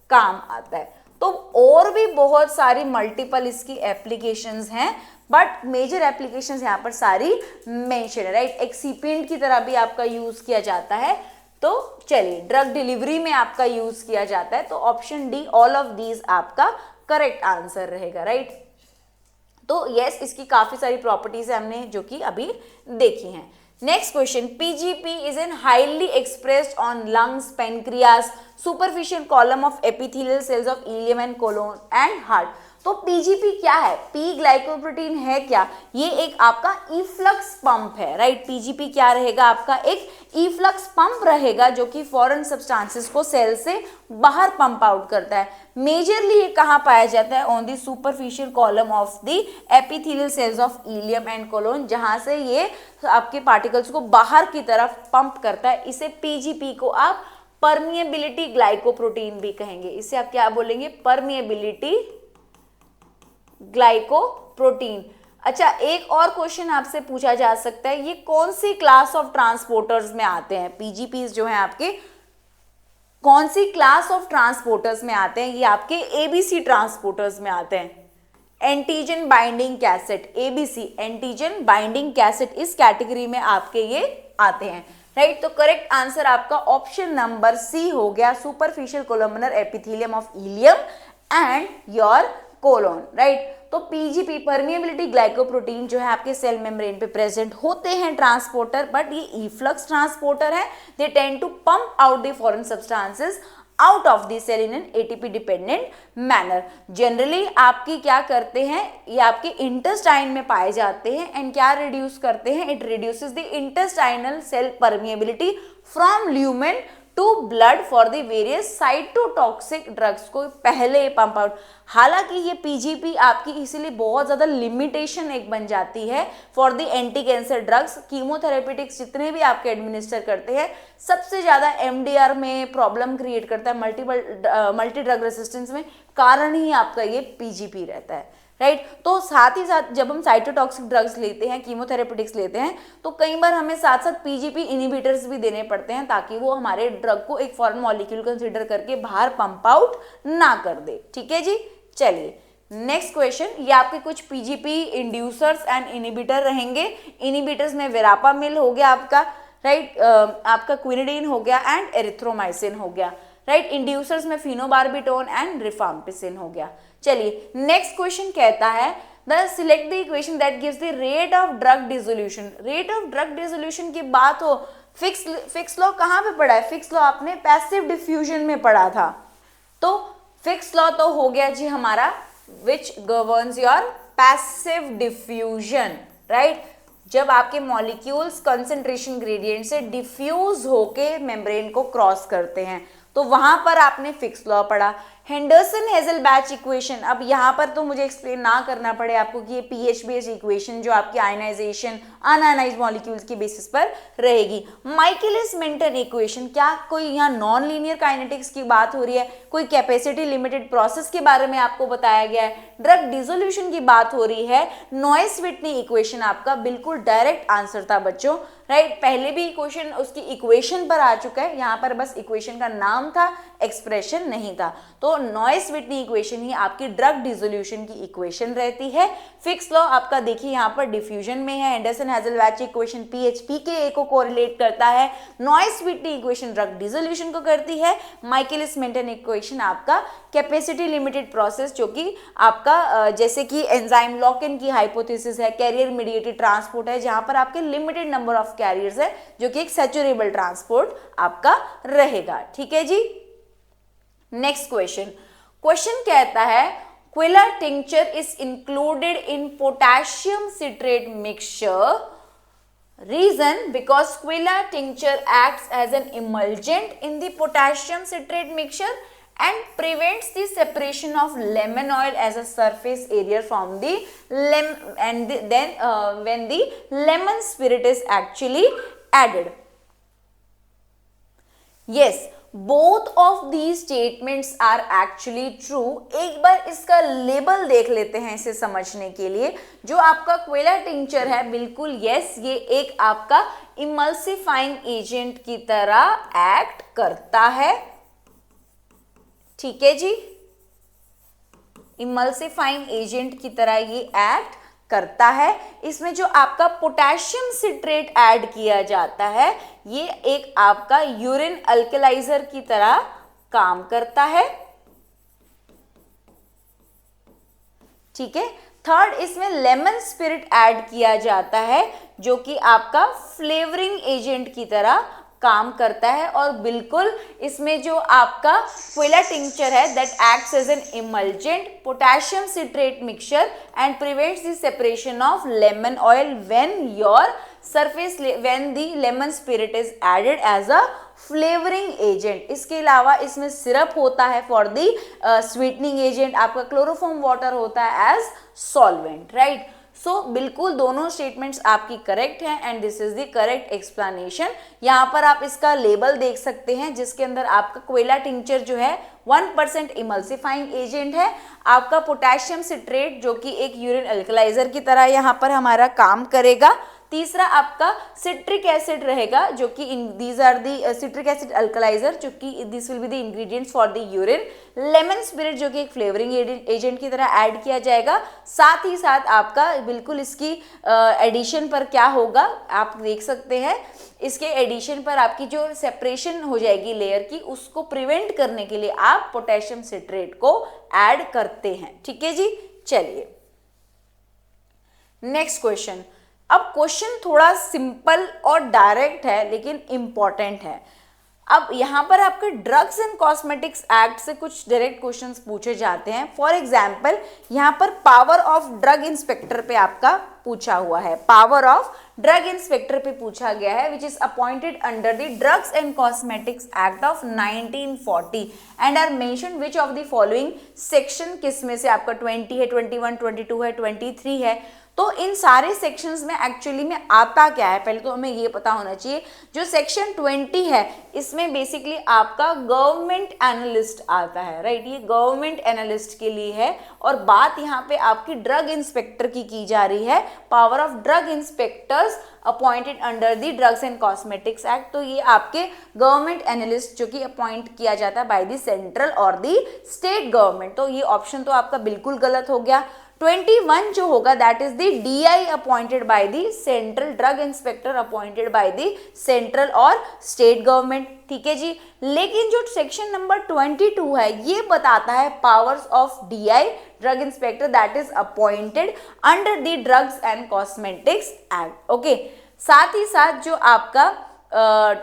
काम आता है। तो और भी बहुत सारी मल्टीपल इसकी एप्लीकेशंस हैं, बट मेजर एप्लीकेशंस यहाँ पर सारी मेंशन है, राइट। एक्सीपिएंट की तरह भी आपका यूज किया जाता है। तो चलिए ड्रग डिलीवरी में आपका यूज किया जाता है, तो option D all of these आपका करेक्ट आंसर रहेगा, राइट। तो यस इसकी काफी सारी प्रॉपर्टीज है हमने जो कि अभी देखी हैं। Next question, PGP is an highly expressed on lungs, pancreas, superficial column of epithelial cells of ileum and colon and heart. तो पीजीपी क्या है? पी ग्लाइकोप्रोटीन है क्या? ये एक आपका इफ्लक्स पंप है, राइट। पीजीपी क्या रहेगा? आपका एक इफ्लक्स पंप रहेगा जो कि फॉरेन सब्सटेंसेस को सेल से बाहर पंप आउट करता है। मेजरली ये कहाँ पाया जाता है? On the superficial column of the epithelial cells of ileum and colon, जहां से ये आपके पार्टिकल्स को बाहर की तरफ पंप करता है। इसे पीजीपी को आप परमिएबिलिटी ग्लाइकोप्रोटीन भी कहेंगे। इसे आप क्या बोलेंगे? Permeability glycoprotein. अच्छा, एक और क्वेश्चन आपसे पूछा जा सकता है, ये कौन सी क्लास ऑफ ट्रांसपोर्टर्स में आते हैं? पीजीपीज जो हैं आपके कौन सी क्लास ऑफ ट्रांसपोर्टर्स में आते हैं? ये आपके एबीसी ट्रांसपोर्टर्स में आते हैं। Antigen binding cassette, ABC antigen binding cassette, इस कैटेगरी में आपके ये आते हैं, राइट। तो करेक्ट आंसर आपका ऑप्शन नंबर सी हो गया, superficial columnar epithelium of ileum and your colon, right. तो पीजीपी परमिएबिलिटी ग्लाइकोप्रोटीन जो है आपके सेल मेम्ब्रेन पे प्रेजेंट होते हैं ट्रांसपोर्टर, बट ये इफ्लक्स ट्रांसपोर्टर है। They tend to pump out the foreign substances out of the cell in N ATP dependent manner. Generally आपकी क्या करते हैं, ये आपके इंटेस्टाइन में पाए जाते हैं एंड क्या रिड्यूस करते हैं? It reduces the intestinal cell permeability from lumen to blood for the various cytotoxic drugs को पहले पंप आउट। हालांकि ये पीजीपी आपकी इसीलिए बहुत ज़्यादा लिमिटेशन एक बन जाती है for the anti cancer drugs. Chemotherapeutics जितने भी आपके एडमिनिस्टर करते हैं, सबसे ज़्यादा एमडीआर में प्रॉब्लम क्रिएट करता है, मल्टी ड्रग रेसिस्टेंस में, कारण ही आपका ये पीजीपी रहता है, राइट। तो साथ ही साथ जब हम साइटोटॉक्सिक ड्रग्स लेते हैं, कीमोथेरेपेटिक्स लेते हैं, तो कई बार हमें साथ साथ पीजीपी इनहिबिटर्स भी देने पड़ते हैं ताकि वो हमारे ड्रग को एक फॉरेन मॉलिक्यूल कंसीडर करके बाहर पंप आउट ना कर दे, ठीक है जी। चलिए नेक्स्ट क्वेश्चन, ये आपके कुछ पीजीपी इंड्यूसर्स एंड इनहिबिटर रहेंगे। इनहिबिटर्स में वेरापामिल हो गया आपका, राइट, आपका क्विनिडीन हो गया एंड एरिथ्रोमाइसिन हो गया, राइट। इंड्यूसर्स में फिनोबार्बिटोन एंड रिफाम्पिसिन हो गया। चलिए नेक्स्ट क्वेश्चन कहता है select the equation that gives the rate of drug dissolution. Rate of drug dissolution की बात हो, फिक्स लॉ कहाँ पे पढ़ा है? फिक्स लॉ आपने पैसिव डिफ्यूजन में पढ़ा था। तो फिक्स लॉ तो हो गया जी हमारा which governs your passive diffusion, right. जब आपके मॉलिक्यूल्स कंसंट्रेशन ग्रेडियंट से डिफ्यूज होके मेम्ब्रेन को क्रॉस करते हैं, तो वहां पर आपने फिक्स लॉ पढ़ा, हेंडरसन हेजलबैच इक्वेशन। अब यहाँ पर तो मुझे एक्सप्लेन ना करना पड़े आपको कि ये पीएच बेस्ड इक्वेशन जो आपकी आयनाइजेशन अनआयनाइज्ड मॉलिक्यूल्स की बेसिस पर रहेगी। माइकलिस मेंटन इक्वेशन, क्या कोई यहाँ नॉन लीनियर काइनेटिक्स की बात हो रही है, कोई कैपेसिटी लिमिटेड प्रोसेस के बारे में आपको बताया गया है, ड्रग डिसोल्यूशन की बात हो रही है, नॉइस व्हिटनी इक्वेशन आपका बिल्कुल डायरेक्ट आंसर था बच्चों, राइट। पहले भी क्वेश्चन उसकी इक्वेशन पर आ चुका है, यहाँ पर बस इक्वेशन का नाम था, एक्सप्रेशन नहीं था। तो नॉइस व्हिटनी इक्वेशन ही आपकी ड्रग डिसोल्यूशन की इक्वेशन रहती है। फिक्स लॉ आपका देखिए यहाँ पर डिफ्यूजन में है, हेंडरसन हेजलबैच इक्वेशन पीएचपीके को कोरिलेट करता है, noise Whitney equation drug dissolution को करती है, माइकलिस मेंटन इक्वेशन आपका कैपेसिटी लिमिटेड प्रोसेस जो कि आपका जैसे कि एंजाइम लॉक इन की हाइपोथेसिस है, कैरियर मीडिएटेड ट्रांसपोर्ट है जहां पर आपके लिमिटेड नंबर ऑफ कैरियर्स है जो कि एक सैचुरेबल ट्रांसपोर्ट आपका रहेगा। ठीक है जी। नेक्स्ट क्वेश्चन कहता है quillaia tincture is included in potassium citrate mixture, reason because Quilla tincture acts as an emulgent in the potassium citrate mixture and prevents the separation of lemon oil as a surface area from the when the lemon spirit is actually added. Yes, both of these statements are actually true. एक बार इसका लेबल देख लेते हैं इसे समझने के लिए। जो आपका क्विला टिंक्चर है बिल्कुल यस, ये एक आपका इमल्सिफाइंग एजेंट की तरह एक्ट करता है। ठीक है जी, इमल्सिफाइंग एजेंट की तरह ये एक्ट करता है। इसमें जो आपका पोटेशियम सिट्रेट ऐड किया जाता है ये एक आपका यूरिन अल्कलाइजर की तरह काम करता है। ठीक है। थर्ड, इसमें लेमन स्पिरिट ऐड किया जाता है जो कि आपका फ्लेवरिंग एजेंट की तरह काम करता है। और बिल्कुल इसमें जो आपका क्विला टिंक्चर है that acts as an emulgent potassium citrate mixture and prevents the separation of lemon oil when the lemon spirit is added as a flavouring agent. इसके अलावा इसमें सिरप होता है फॉर द स्वीटनिंग एजेंट, आपका क्लोरोफॉर्म वाटर होता है एज सॉल्वेंट, राइट। सो बिल्कुल दोनों स्टेटमेंट्स आपकी करेक्ट हैं and this is the correct explanation. यहाँ पर आप इसका लेबल देख सकते हैं जिसके अंदर आपका क्विला टिंक्चर जो है 1% इमल्सिफाइंग एजेंट है, आपका पोटेशियम सिट्रेट जो कि एक यूरिन अल्कलाइजर की तरह यहाँ पर हमारा काम करेगा। तीसरा आपका सिट्रिक एसिड रहेगा जो कि these are the citric acid alkalizer जो कि this will be the ingredients for the urine. Lemon spirit जो कि एक फ्लेवरिंग एजेंट की तरह ऐड किया जाएगा। साथ ही साथ आपका बिल्कुल इसकी एडिशन पर क्या होगा आप देख सकते हैं, इसके एडिशन पर आपकी जो सेपरेशन हो जाएगी लेयर की उसको प्रिवेंट करने के लिए आप पोटेशियम सिट्रेट को ऐड करते हैं। ठीक है जी। चलिए नेक्स्ट क्वेश्चन। अब क्वेश्चन थोड़ा सिंपल और डायरेक्ट है लेकिन इंपॉर्टेंट है। अब यहाँ पर आपके ड्रग्स एंड कॉस्मेटिक्स एक्ट से कुछ डायरेक्ट क्वेश्चंस पूछे जाते हैं। फॉर एग्जांपल यहाँ पर पावर ऑफ ड्रग इंस्पेक्टर पे आपका पूछा हुआ है, पावर ऑफ ड्रग इंस्पेक्टर पे पूछा गया है which is appointed under the drugs and cosmetics act of 1940 and are mention which of the following section किस में से आपका 20 है, 21, 22 है, 23 है। तो इन सारे सेक्शंस में एक्चुअली में आता क्या है पहले तो हमें ये पता होना चाहिए। जो सेक्शन 20 है इसमें बेसिकली आपका गवर्नमेंट एनालिस्ट आता है, राइट। ये गवर्नमेंट एनालिस्ट के लिए है और बात यहाँ पे आपकी ड्रग इंस्पेक्टर की जा रही है, power of drug inspectors appointed under the drugs and cosmetics act. तो ये आपके गवर्नमेंट एनालिस्ट जो कि अपॉइंट किया जाता है बाय द सेंट्रल और द स्टेट गवर्नमेंट। तो ये ऑप्शन तो आपका बिल्कुल गलत हो गया। 21 जो होगा that is the DI appointed by the central, drug inspector appointed by the central और स्टेट गवर्नमेंट। ठीक है जी। लेकिन जो सेक्शन नंबर 22 है ये बताता है powers of DI drug inspector that is appointed under the drugs and cosmetics act. Okay, साथ ही साथ जो आपका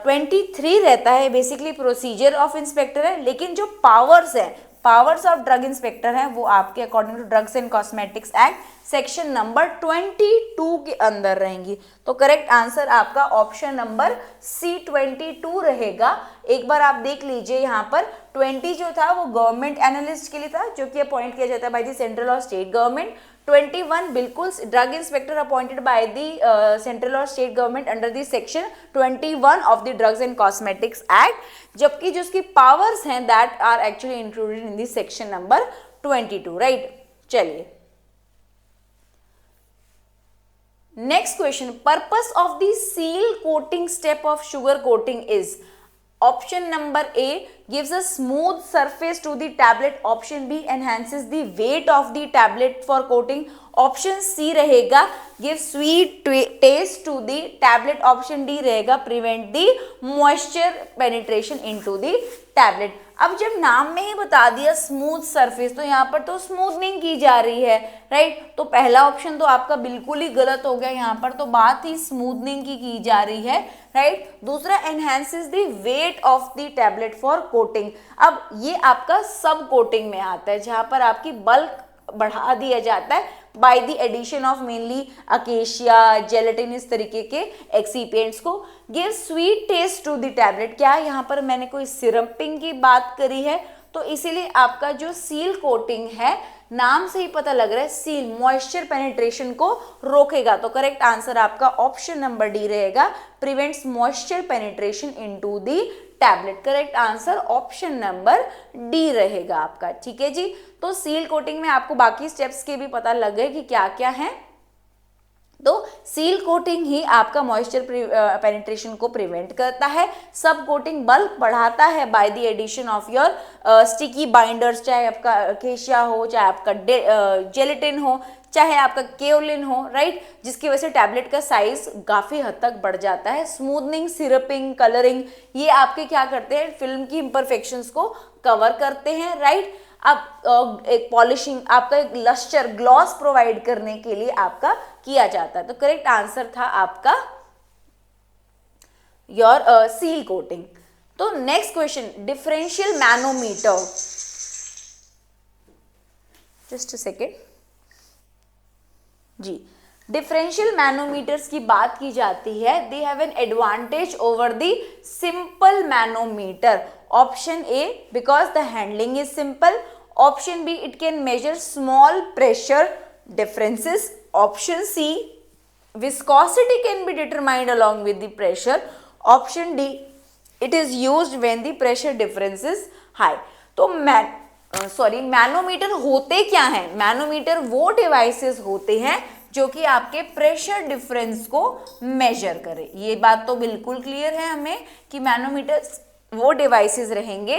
23 रहता है बेसिकली प्रोसीजर ऑफ इंस्पेक्टर है, लेकिन जो पावर्स है पावर्स ऑफ ड्रग इंस्पेक्टर हैं वो आपके according to drugs and cosmetics act section number 22 के अंदर रहेंगी। तो करेक्ट आंसर आपका ऑप्शन नंबर सी 22 रहेगा। एक बार आप देख लीजिए यहाँ पर 20 जो था वो गवर्नमेंट एनालिस्ट के लिए था जो कि अपॉइंट किया जाता है बाय द सेंट्रल और स्टेट गवर्नमेंट। 21 बिल्कुल drug inspector appointed by the central और state government under the section 21 of the drugs and cosmetics act, जबकि जो उसकी पावर्स हैं that are actually included in the section number 22, right. चलिए next question, purpose of the seal coating step of sugar coating is option number A gives a smooth surface to the tablet, option B enhances the weight of the tablet for coating, option C रहेगा give sweet taste to the tablet, option D रहेगा prevent the moisture penetration into the tablet। अब जब नाम में ही बता दिया स्मूथ सरफेस तो यहाँ पर तो स्मूथनिंग की जा रही है, राइट। तो पहला ऑप्शन तो आपका बिल्कुल ही गलत हो गया, यहाँ पर तो बात ही स्मूथनिंग की जा रही है, राइट। दूसरा enhances the weight of the tablet for coating. अब ये आपका सब कोटिंग में आता है जहाँ पर आपकी बल्क बढ़ा दिया जाता है by the addition of mainly acacia, gelatin, इस तरीके के एक्सीपिएंट्स को। Give sweet taste to the tablet, क्या यहाँ पर मैंने कोई सिरपिंग की बात करी है? तो इसीलिए आपका जो सील कोटिंग है नाम से ही पता लग रहा है सील मॉइस्चर पेनिट्रेशन को रोकेगा। तो करेक्ट आंसर आपका ऑप्शन नंबर डी रहेगा, prevents moisture penetration into the tablet. Correct answer option number D रहेगा आपका, ठीक है जी। तो सील कोटिंग में आपको बाकी स्टेप्स के भी पता लग गए कि क्या क्या है। तो सील कोटिंग ही आपका मॉइस्चर पेनिट्रेशन को प्रिवेंट करता है। सब कोटिंग बल्क बढ़ाता है by the addition of your sticky binders, चाहे आपका अकेशिया हो, चाहे आपका जेलेटिन हो, चाहे आपका केओलिन हो, राइट, जिसकी वजह से टैबलेट का साइज काफी हद तक बढ़ जाता है। स्मूथनिंग, सिरपिंग, कलरिंग ये आपके क्या करते हैं, फिल्म की इम्परफेक्शंस को कवर करते हैं, राइट। अब एक पॉलिशिंग, आपका एक लस्टर ग्लॉस प्रोवाइड करने के लिए आपका किया जाता है। तो करेक्ट आंसर था आपका योर सील कोटिंग। तो next question, differential manometer, just a second जी। डिफरेंशियल मैनोमीटर्स की बात की जाती है, they have an advantage over the simple manometer. Option A because the handling is simple, option B it can measure small pressure differences, option C viscosity can be determined along with the pressure, option D it is used when the pressure difference is high। तो मैनोमीटर होते क्या हैं? मैनोमीटर वो डिवाइसेस होते हैं जो कि आपके प्रेशर डिफरेंस को मेजर करे। ये बात तो बिल्कुल क्लियर है हमें कि मैनोमीटर वो डिवाइसेस रहेंगे।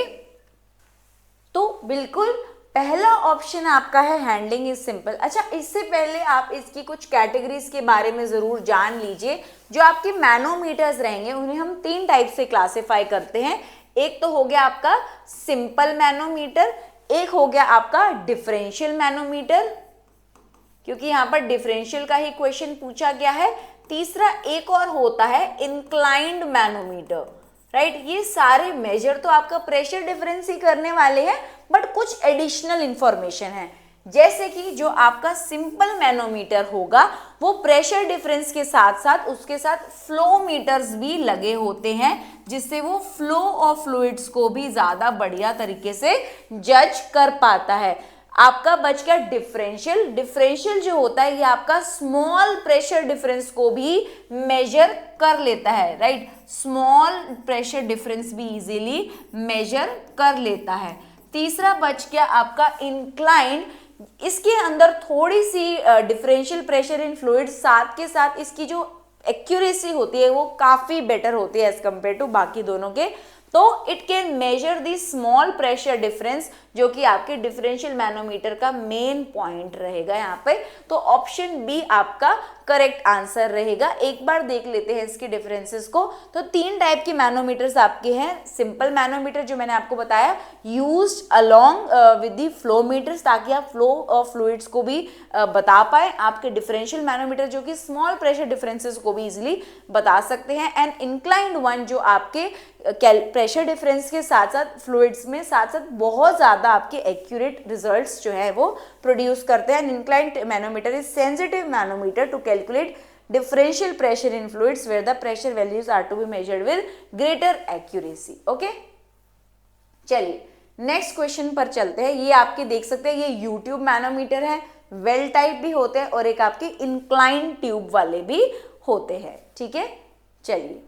तो बिल्कुल पहला ऑप्शन आपका है हैंडलिंग इज सिंपल। अच्छा, इससे पहले आप इसकी कुछ कैटेगरीज के बारे में जरूर जान लीजिए। जो आपके मैनोमीटर्स रहेंगे उन्हें हम 3 टाइप से क्लासिफाई करते हैं। एक तो हो गया आपका सिंपल मैनोमीटर, एक हो गया आपका डिफरेंशियल मैनोमीटर, क्योंकि यहाँ पर डिफरेंशियल का ही क्वेश्चन पूछा गया है। तीसरा एक और होता है इंक्लाइंड मैनोमीटर, राइट। ये सारे मेजर तो आपका प्रेशर डिफरेंस ही करने वाले हैं, बट कुछ एडिशनल इंफॉर्मेशन है। जैसे कि जो आपका सिंपल मैनोमीटर होगा वो प्रेशर डिफरेंस के साथ साथ उसके साथ फ्लो मीटर्स भी लगे होते हैं, जिससे वो फ्लो ऑफ फ्लूइड्स को भी ज्यादा बढ़िया तरीके से जज कर पाता है। आपका बच गया डिफरेंशियल। डिफरेंशियल जो होता है ये आपका स्मॉल प्रेशर डिफरेंस को भी मेजर कर लेता है, राइट। स्मॉल प्रेशर डिफरेंस भी इजीली मेजर कर लेता है। तीसरा बच गया आपका इंक्लाइंड। इसके अंदर थोड़ी सी डिफरेंशियल प्रेशर इन फ्लूइड, साथ के साथ इसकी जो एक्यूरेसी होती है वो काफी बेटर होती है एज कंपेयर टू बाकी दोनों के। तो it can measure the small pressure difference, जो कि आपके डिफरेंशियल मैनोमीटर का मेन पॉइंट रहेगा यहाँ पे। तो ऑप्शन बी आपका करेक्ट आंसर रहेगा। एक बार देख लेते हैं इसके डिफरेंसेस को। तो 3 टाइप के मैनोमीटर्स आपके हैं। सिंपल मैनोमीटर जो मैंने आपको बताया, used along with the flow meters, ताकि आप फ्लो ऑफ फ्लूइड्स को भी बता पाए। आपके डिफरेंशियल मैनोमीटर जो कि स्मॉल प्रेशर डिफरेंसेस को भी इजीली बता सकते हैं। एंड इंक्लाइंड वन जो आपके प्रेशर डिफरेंस के साथ साथ फ्लूइड्स में साथ साथ बहुत ज़्यादा आपके एक्यूरेट रिजल्ट्स जो है वो प्रोड्यूस करते हैं। Inclined manometer is sensitive manometer to calculate differential pressure in fluids where the pressure values are to be measured with greater accuracy. Okay? चलिए नेक्स्ट क्वेश्चन पर चलते हैं। ये आपके देख सकते हैं, ये यूट्यूब मैनोमीटर है, वेल टाइप भी होते हैं और एक आपके इंक्लाइन ट्यूब वाले भी होते हैं। ठीक है, चलिए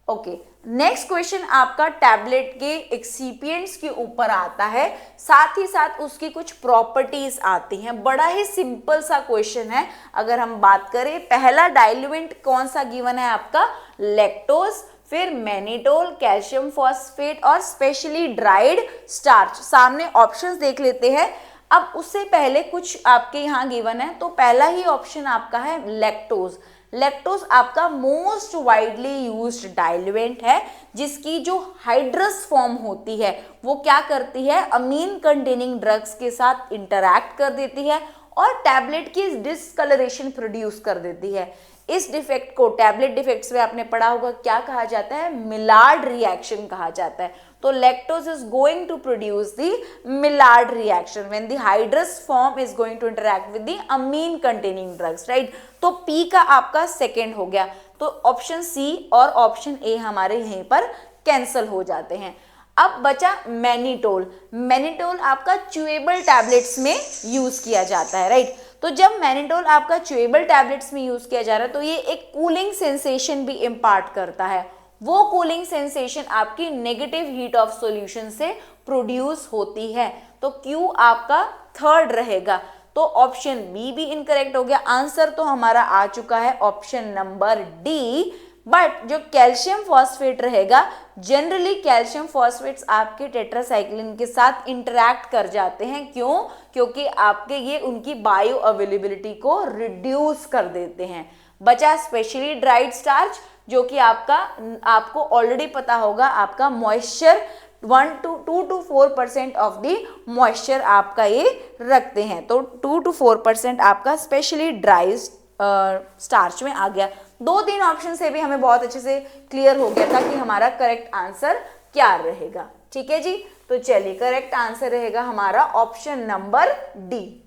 ओके। नेक्स्ट क्वेश्चन आपका टैबलेट के एक्सिपिएंट्स के ऊपर आता है, साथ ही साथ उसकी कुछ प्रॉपर्टीज आती हैं। बड़ा ही सिंपल सा क्वेश्चन है। अगर हम बात करें, पहला डाइल्यूएंट कौन सा गिवन है आपका, लैक्टोज, फिर मैनिटोल, कैल्शियम फॉस्फेट और स्पेशली ड्राइड स्टार्च। सामने ऑप्शंस देख लेते हैं। अब उससे पहले कुछ आपके यहाँ गिवन है, तो पहला ही ऑप्शन आपका है लैक्टोज। लैक्टोज आपका मोस्ट वाइडली यूज्ड डाइल्यूएंट है, जिसकी जो हाइड्रस फॉर्म होती है वो क्या करती है, अमीन कंटेनिंग ड्रग्स के साथ इंटरैक्ट कर देती है और टैबलेट की डिस्कलरेशन प्रोड्यूस कर देती है। इस डिफेक्ट को टैबलेट डिफेक्ट्स में आपने पढ़ा होगा, क्या कहा जाता है, मिलार्ड रिएक्शन कहा जाता है। तो lactose is going to produce the Maillard reaction when the hydrous form is going to interact with the amine containing drugs, right. तो पी का आपका सेकेंड हो गया। तो ऑप्शन सी और ऑप्शन ए हमारे यहीं पर कैंसल हो जाते हैं। अब बचा मैनिटोल। मैनिटोल आपका च्यूएबल टैबलेट्स में यूज किया जाता है, राइट। तो जब मैनिटोल आपका च्यूएबल टैबलेट्स में यूज किया जा रहा है तो ये एक कूलिंग सेंसेशन भी इम्पार्ट करता है। वो कूलिंग सेंसेशन आपकी नेगेटिव हीट ऑफ सॉल्यूशन से प्रोड्यूस होती है। तो क्यू आपका थर्ड रहेगा। तो ऑप्शन बी भी इनकरेक्ट हो गया। आंसर तो हमारा आ चुका है ऑप्शन नंबर डी। बट जो कैल्शियम फॉस्फेट रहेगा, जनरली कैल्शियम फॉस्फेट्स आपके टेट्रासाइक्लिन के साथ इंटरैक्ट कर जाते हैं। क्यों? क्योंकि आपके ये उनकी बायो अवेलेबिलिटी को रिड्यूस कर देते हैं। बचा स्पेशली ड्राइड स्टार्च, जो कि आपको ऑलरेडी पता होगा, आपका moisture 2 to 4% of the moisture आपका ये रखते हैं। तो 2 to 4% आपका स्पेशली ड्राई स्टार्च में आ गया। 2-3 ऑप्शन से भी हमें बहुत अच्छे से क्लियर हो गया था कि हमारा करेक्ट आंसर क्या रहेगा। ठीक है जी, तो चलिए करेक्ट आंसर रहेगा हमारा ऑप्शन नंबर डी।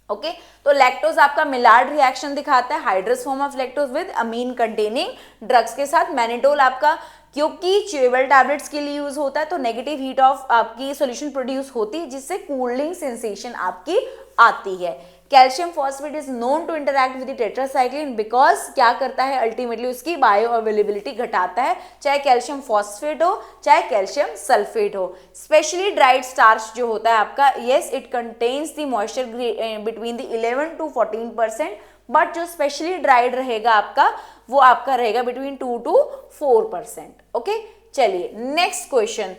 ओके, तो लैक्टोज आपका मिलार्ड रिएक्शन दिखाता है, hydrous form of lactose with amine containing drugs के साथ। मैनिटोल आपका क्योंकि च्यूएबल टैबलेट्स के लिए यूज होता है तो नेगेटिव हीट ऑफ आपकी सॉल्यूशन प्रोड्यूस होती है, जिससे कूलिंग सेंसेशन आपकी आती है। Calcium phosphate is known to interact with tetracycline because क्या करता है, अल्टीमेटली उसकी बायो अवेलेबिलिटी घटाता है, चाहे कैल्शियम फॉस्फेट हो चाहे कैल्शियम सल्फेट हो। स्पेशली ड्राइड स्टार्च जो होता है आपका, yes it contains the moisture between the 11 to 14%, but जो स्पेशली ड्राइड रहेगा आपका वो आपका रहेगा बिटवीन 2 to 4%। ओके, चलिए नेक्स्ट क्वेश्चन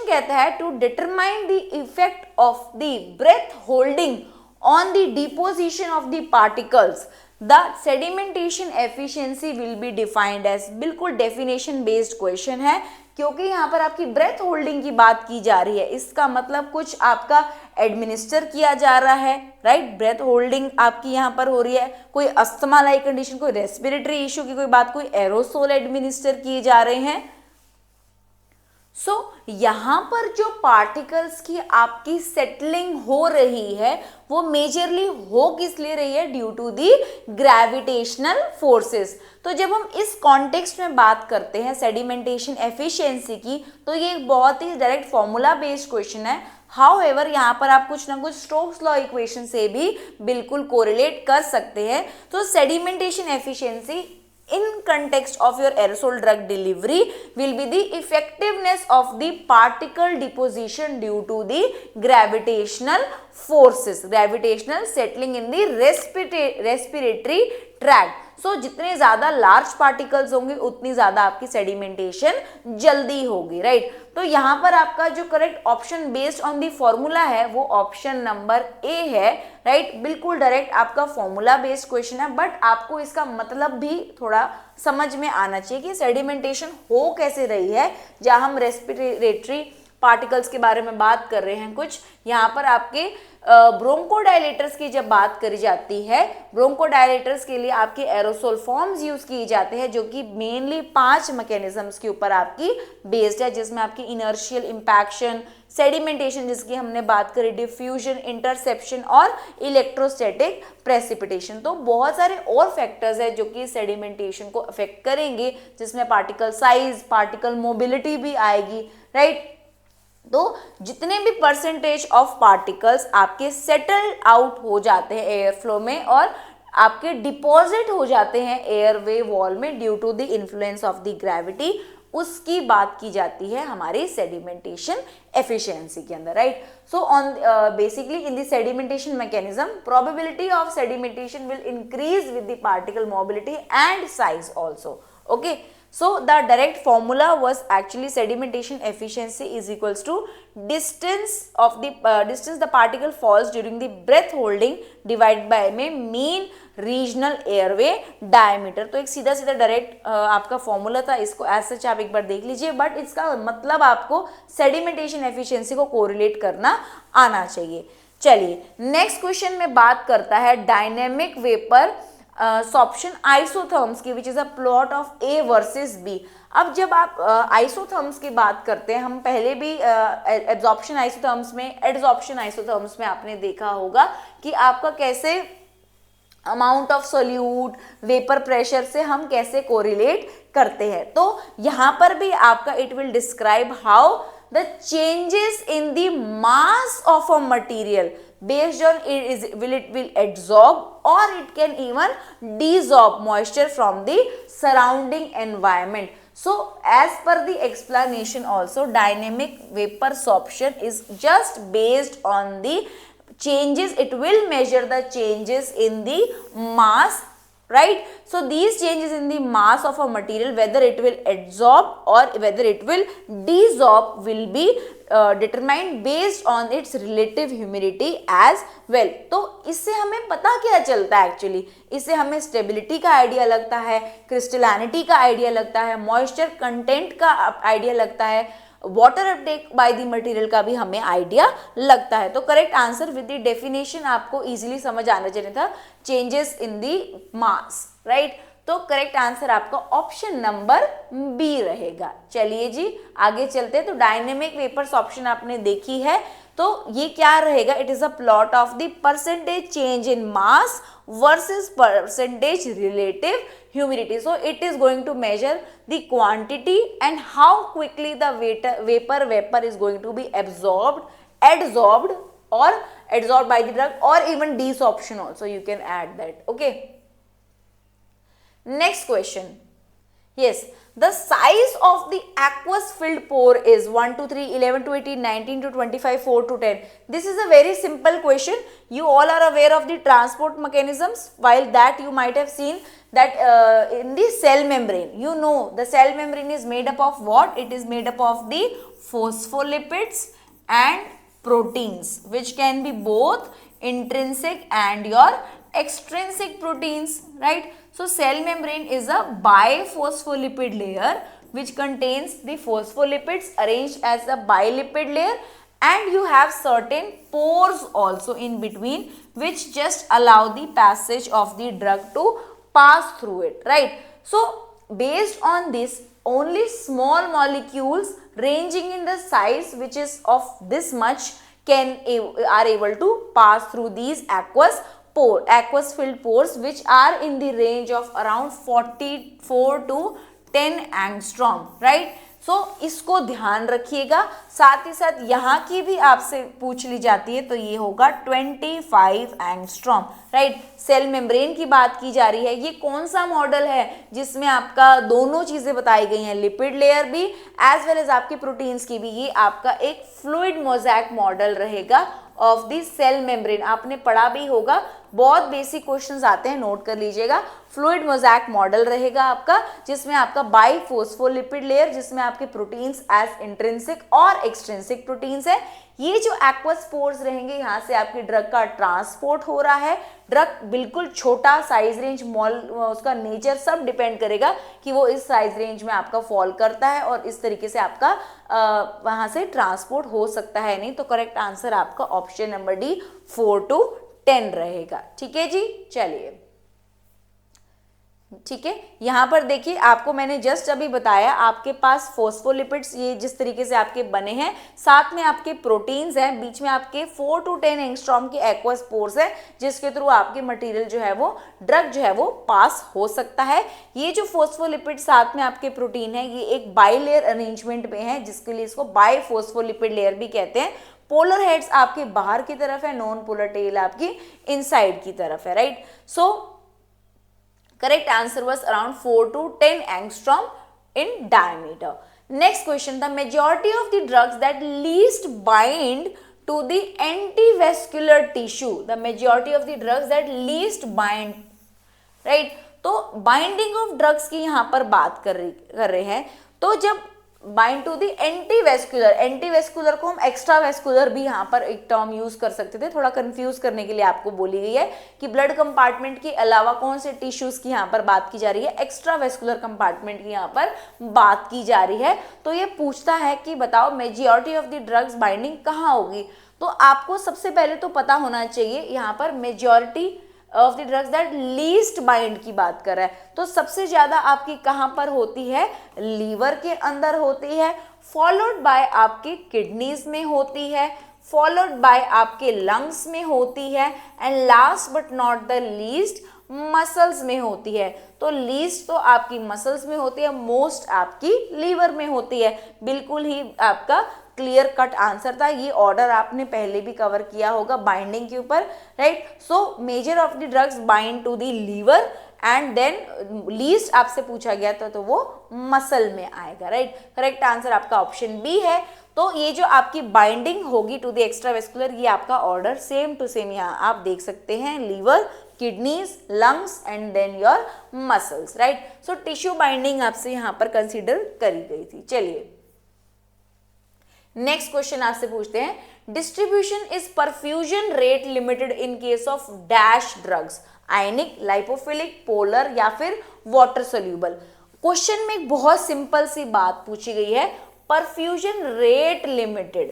कहता है to determine the effect of the breath holding on the deposition of the particles, the sedimentation efficiency will be defined as। बिल्कुल डेफिनेशन बेस्ड क्वेश्चन है, क्योंकि यहाँ पर आपकी ब्रेथ होल्डिंग की बात की जा रही है। इसका मतलब कुछ आपका एडमिनिस्टर किया जा रहा है, राइट। ब्रेथ होल्डिंग आपकी यहाँ पर हो रही है, कोई अस्थमा लाइक कंडीशन, कोई रेस्पिरेटरी इश्यू की कोई बात, कोई एरोसोल एडमिनिस्टर किए जा रहे हैं। सो यहाँ पर जो पार्टिकल्स की आपकी सेटलिंग हो रही है वो मेजरली हो किस लिए रही है, due to the gravitational forces. तो जब हम इस कॉन्टेक्स्ट में बात करते हैं सेडिमेंटेशन एफिशिएंसी की, तो ये एक बहुत ही डायरेक्ट फॉर्मूला बेस्ड क्वेश्चन है। हाउएवर यहाँ पर आप कुछ ना कुछ स्टोक्स लॉ इक्वेशन से भी बिल्कुल कोरिलेट कर सकते हैं। तो sedimentation efficiency in context of your aerosol drug delivery will be the effectiveness of the particle deposition due to the gravitational forces, gravitational settling in the respiratory tract. सो जितने ज्यादा लार्ज पार्टिकल्स होंगे उतनी ज्यादा आपकी सेडिमेंटेशन जल्दी होगी, राइट। तो यहाँ पर आपका जो correct option based on the formula है वो ऑप्शन नंबर ए है, राइट। बिल्कुल डायरेक्ट आपका फॉर्मूला बेस्ड क्वेश्चन है, बट आपको इसका मतलब भी थोड़ा समझ में आना चाहिए कि सेडिमेंटेशन हो कैसे रही है। जहां हम रेस्पिरेटरी पार्टिकल्स के बारे में बात कर रहे हैं कुछ, यहाँ पर आपके ब्रोंकोडायलेटर्स की जब बात करी जाती है, ब्रोंकोडायलेटर्स के लिए आपके एरोसोल फॉर्म्स यूज किए जाते हैं जो कि मेनली 5 मैकेनिज्म्स के ऊपर आपकी बेस्ड है, जिसमें आपकी इनर्शियल इंपैक्शन, सेडिमेंटेशन जिसकी हमने बात करी, डिफ्यूजन, इंटरसेप्शन और इलेक्ट्रोस्टैटिक प्रेसिपिटेशन। तो बहुत सारे और फैक्टर्स है जो कि सेडिमेंटेशन को अफेक्ट करेंगे, जिसमें पार्टिकल साइज, पार्टिकल मोबिलिटी भी आएगी, राइट। तो जितने भी परसेंटेज ऑफ पार्टिकल्स आपके सेटल आउट हो जाते हैं एयर फ्लो में और आपके डिपॉजिट हो जाते हैं एयरवे वॉल में due to the influence of the gravity, उसकी बात की जाती है हमारी सेडिमेंटेशन एफिशिएंसी के अंदर, right. So on basically in the sedimentation mechanism probability of sedimentation will increase with the particle mobility and size also, okay. So the direct formula was actually sedimentation efficiency is equals to distance the particle falls during the breath holding divided by में mean regional airway diameter। तो एक सीधा सीधा डायरेक्ट आपका फॉर्मूला था, इसको एज सच आप एक बार देख लीजिए, बट इसका मतलब आपको सेडिमेंटेशन एफिशिएंसी को कोरिलेट करना आना चाहिए। चलिए नेक्स्ट क्वेश्चन में बात करता है डायनेमिक वेपर सॉर्प्शन आइसोथर्म्स की, which is a plot of A versus B. अब जब आप आइसोथर्म्स की बात करते हैं, हम पहले भी एब्जॉर्प्शन आइसोथर्म्स में, एडजॉर्प्शन आइसोथर्म्स में आपने देखा होगा कि आपका कैसे amount of solute, vapour pressure से हम कैसे कोरिलेट करते हैं। तो यहाँ पर भी आपका it will describe how the changes in the mass of a material based on it will absorb or it can even desorb moisture from the surrounding environment. So as per the explanation also, dynamic vapor sorption is just based on the changes, it will measure the changes in the mass, right? So these changes in the mass of a material, whether it will absorb or whether it will desorb, will be determined based on its relative humidity as well। तो इससे हमें पता क्या चलता है एक्चुअली, इससे हमें स्टेबिलिटी का आइडिया लगता है, क्रिस्टलैनिटी का आइडिया लगता है, मॉइस्चर कंटेंट का आइडिया लगता है, water Uptake by the material का भी हमें आइडिया लगता है। तो correct answer with the definition आपको इजीली समझ आना चाहिए था, changes in the mass, right. तो करेक्ट आंसर आपका ऑप्शन नंबर बी रहेगा। चलिए जी आगे चलते हैं। तो डायनेमिक वेपर्स ऑप्शन आपने देखी है, तो ये क्या रहेगा, it is a plot of the percentage change in mass versus percentage relative humidity. So it is going to measure the quantity and how quickly the vapor is going to be absorbed, adsorbed or adsorbed by the drug, or even desorption also you can add that, okay. Next question. Yes, the size of the aqueous filled pore is 1 to 3, 11 to 18, 19 to 25, 4 to 10. This is a very simple question. You all are aware of the transport mechanisms. While that you might have seen that in the cell membrane, you know the cell membrane is made up of what? It is made up of the phospholipids and proteins, which can be both intrinsic and your extrinsic proteins, right? So cell membrane is a biphospholipid layer which contains the phospholipids arranged as a bilipid layer, and you have certain pores also in between which just allow the passage of the drug to pass through it, right? So based on this, only small molecules ranging in the size which is of this much are able to pass through these aqueous filled pores, which are in the range of around 44 to 10 angstrom, right? So इसको ध्यान रखिएगा। साथ ही साथ यहाँ की भी आपसे पूछ ली जाती है, तो ये होगा 25 एंगस्ट्रॉम, राइट। सेल मेम्ब्रेन की बात की जा रही है। ये कौन सा मॉडल है जिसमें आपका दोनों चीजें बताई गई हैं, लिपिड लेयर भी एज वेल एज आपकी प्रोटीन्स की भी। ये आपका एक फ्लूइड मोज़ेक मॉडल रहेगा ऑफ द सेल मेम्ब्रेन। आपने पढ़ा भी होगा बहुत बेसिक क्वेश्चंस आते हैं, नोट कर लीजिएगा। फ्लूइड मोज़ैक मॉडल रहेगा आपका, जिसमें आपका बाइफॉस्फोलिपिड लेयर, जिसमें आपके प्रोटीन्स एज इंट्रिंसिक और एक्सट्रिंसिक प्रोटीन्स है। ये जो एक्वस पोर्स रहेंगे, यहाँ से आपकी ड्रग का ट्रांसपोर्ट हो रहा है। ड्रग बिल्कुल छोटा, साइज रेंज, मॉल, उसका नेचर सब डिपेंड करेगा कि वो इस साइज रेंज में आपका फॉल करता है और इस तरीके से आपका वहां से ट्रांसपोर्ट हो सकता है। नहीं तो करेक्ट आंसर आपका ऑप्शन नंबर डी 4 to 10 रहेगा। ठीक है जी, चलिए ठीक है। यहां पर देखिए, आपको मैंने जस्ट अभी बताया, आपके पास फॉस्फोलिपिड्स ये जिस तरीके से आपके बने हैं, साथ में आपके प्रोटीन्स हैं, बीच में आपके 4 to 10 एंगस्ट्रॉम के एक्वस पोर्स है, जिसके थ्रू आपके मटेरियल जो है वो, ड्रग जो है वो पास हो सकता है। ये जो फॉस्फोलिपिड साथ में आपके प्रोटीन है, ये एक बाइलेयर अरेंजमेंट में है, जिसके लिए इसको बाइफॉस्फोलिपिड लेयर भी कहते हैं। पोलर हेड्स आपके बाहर की तरफ है, नॉन पोलर टेल आपकी इनसाइड की तरफ है, right. So correct answer was around 4 to 10 angstrom in diameter. Next question, the majority of the drugs that least bind to the antivascular tissue, the majority of the drugs that least bind, right? तो बाइंडिंग ऑफ ड्रग्स की यहाँ पर बात कर रहे हैं। तो जब बाइंड टू दी एंटीवेस्कुलर, एंटीवेस्कुलर को हम एक्स्ट्रा वेस्कुलर भी यहाँ पर एक टर्म यूज कर सकते थे, थोड़ा कंफ्यूज करने के लिए आपको बोली गई है कि ब्लड कंपार्टमेंट के अलावा कौन से टिश्यूज की यहाँ पर बात की जा रही है, एक्स्ट्रा वेस्कुलर कंपार्टमेंट की यहाँ पर बात की जा रही है। तो ये पूछता है कि बताओ majority of the drugs binding कहाँ होगी। तो आपको सबसे पहले तो पता होना चाहिए, यहाँ पर majority of the drugs that least bind की बात कर रहा है, तो सबसे ज्यादा आपकी कहां पर होती है, लीवर के अंदर होती है, फॉलोड बाय आपकी किडनीज में होती है, फॉलोड बाय आपके लंग्स में होती है, and last but not the least muscles में होती है। तो लीस्ट तो आपकी मसल्स में होती है, मोस्ट आपकी लीवर में होती है। बिल्कुल ही आपका क्लियर कट आंसर था, ये ऑर्डर आपने पहले भी कवर किया होगा बाइंडिंग के ऊपर, right. So major of the drugs bind to the liver and then least आपसे पूछा गया था तो वो मसल में आएगा, राइट। करेक्ट आंसर आपका ऑप्शन बी है। तो ये जो आपकी बाइंडिंग होगी टू द एक्स्ट्रावेस्कुलर, ये आपका ऑर्डर सेम टू सेम यहाँ आप देख सकते हैं, liver, kidneys, lungs and then your muscles, right. So tissue binding आपसे यहाँ पर कंसीडर करी गई थी। चलिए नेक्स्ट क्वेश्चन आपसे पूछते हैं, distribution is perfusion rate limited in case of dash drugs, ionic, lipophilic, polar या फिर वाटर सोल्यूबल। क्वेश्चन में एक बहुत सिंपल सी बात पूछी गई है, परफ्यूजन रेट लिमिटेड।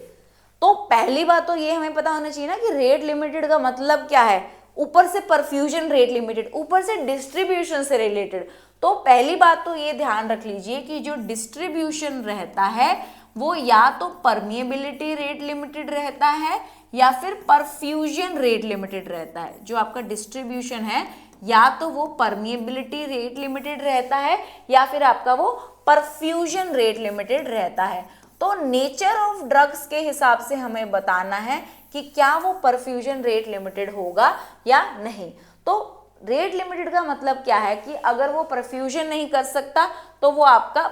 तो पहली बात तो ये हमें पता होना चाहिए ना कि रेट लिमिटेड का मतलब क्या है, ऊपर से परफ्यूजन रेट लिमिटेड, ऊपर से डिस्ट्रीब्यूशन से रिलेटेड। तो पहली बात तो ये ध्यान रख लीजिए कि जो डिस्ट्रीब्यूशन रहता है वो या तो परमिएबिलिटी रेट लिमिटेड रहता है या फिर परफ्यूजन रेट लिमिटेड रहता है। जो आपका डिस्ट्रीब्यूशन है या तो वो परमिएबिलिटी रेट लिमिटेड रहता है या फिर आपका वो परफ्यूजन रेट लिमिटेड रहता है। तो नेचर ऑफ ड्रग्स के हिसाब से हमें बताना है कि क्या वो परफ्यूजन रेट लिमिटेड होगा या नहीं। तो रेट लिमिटेड का मतलब क्या है कि अगर वो परफ्यूजन नहीं कर सकता तो वो आपका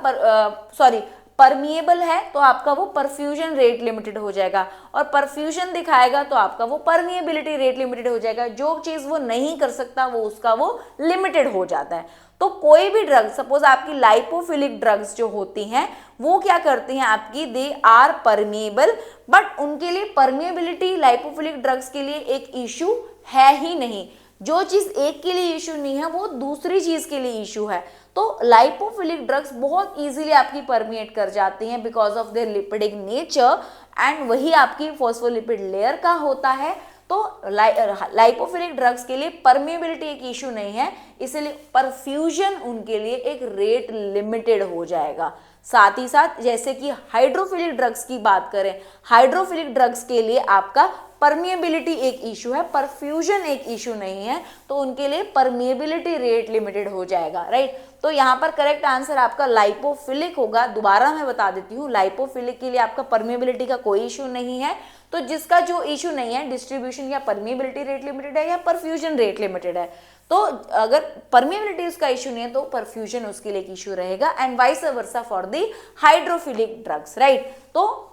परमिएबल है तो आपका वो परफ्यूजन रेट लिमिटेड हो जाएगा, और परफ्यूजन दिखाएगा तो आपका वो परमिएबिलिटी रेट लिमिटेड हो जाएगा। जो चीज वो नहीं कर सकता वो उसका वो लिमिटेड हो जाता है। तो कोई भी ड्रग, सपोज आपकी लाइपोफिलिक ड्रग्स जो होती हैं वो क्या करती हैं आपकी, दे आर परमिएबल, बट उनके लिए परमिएबिलिटी लाइपोफिलिक ड्रग्स के लिए एक इशू है ही नहीं। जो चीज एक के लिए इशू नहीं है वो दूसरी चीज के लिए इशू है। तो लाइपोफिलिक ड्रग्स बहुत इजीली आपकी परमिएट कर जाती हैं because of their lipidic nature, and वही आपकी फॉस्फोलिपिड लेयर का होता है। तो लाइपोफिलिक ड्रग्स के लिए परमिएबिलिटी एक इशू नहीं है, इसलिए परफ्यूजन उनके लिए एक रेट लिमिटेड हो जाएगा। साथ ही साथ जैसे कि हाइड्रोफिलिक ड्रग्स की बात करें, हाइड्रोफिलिक ड्रग्स के लिए आपका परमिएबिलिटी एक इशू है, परफ्यूजन एक इशू नहीं है, तो उनके लिए परमिएबिलिटी रेट लिमिटेड हो जाएगा, राइट। तो यहाँ पर करेक्ट आंसर आपका लाइपोफिलिक होगा। दोबारा मैं बता देती हूँ, लाइपोफिलिक के लिए आपका परमिएबिलिटी का कोई इशू नहीं है। तो जिसका जो इशू नहीं है, डिस्ट्रीब्यूशन या परमिएबिलिटी रेट लिमिटेड है या परफ्यूजन रेट लिमिटेड है, तो अगर परमिएबिलिटी उसका इशू नहीं है तो परफ्यूजन उसके लिए एक इशू रहेगा, and vice versa for the hydrophilic drugs, right. तो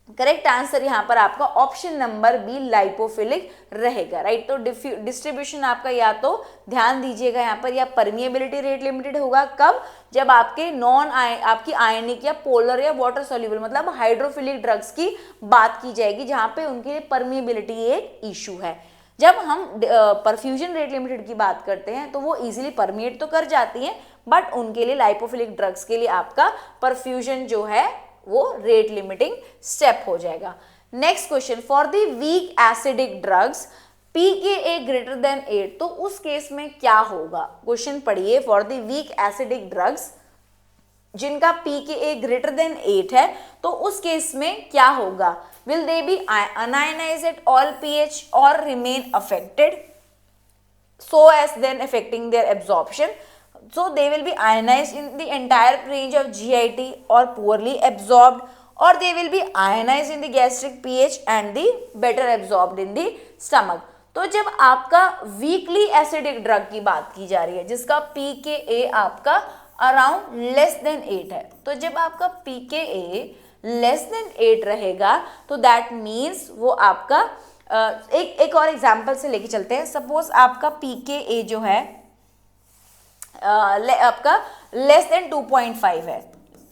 करेक्ट आंसर यहाँ पर आपका ऑप्शन नंबर बी लाइपोफिलिक रहेगा, राइट। तो डिस्ट्रीब्यूशन आपका या तो ध्यान दीजिएगा यहाँ पर, या परमिएबिलिटी रेट लिमिटेड होगा कब, जब आपके आपकी आयनिक या पोलर या वाटर सोल्यूबल मतलब हाइड्रोफिलिक ड्रग्स की बात की जाएगी, जहाँ पे उनके लिए परमिएबिलिटी एक इशू है। जब हम परफ्यूजन रेट लिमिटेड की बात करते हैं तो वो इजीली परमिएट तो कर जाती हैं, बट उनके लिए लाइपोफिलिक ड्रग्स के लिए आपका परफ्यूजन जो है वो रेट लिमिटिंग स्टेप हो जाएगा। Next question, for the weak acidic drugs pKa greater than 8, तो उस केस में क्या होगा। क्वेश्चन पढ़िए, for the weak acidic drugs जिनका pKa ग्रेटर देन 8 है, तो उस केस में क्या होगा। Will they be unionized at all pH और remain affected so as then affecting their absorption, so they will be ionized in the entire range of GIT or poorly absorbed, or they will be ionized in the gastric pH and the better absorbed in the stomach। तो जब आपका वीकली एसिडिक ड्रग की बात की जा रही है जिसका pKa आपका अराउंड लेस देन 8 है, तो जब आपका pKa लेस देन 8 रहेगा तो दैट मीन्स वो आपका एक और एग्जांपल से लेके चलते हैं। सपोज आपका pKa जो है आपका लेस देन 2.5 है,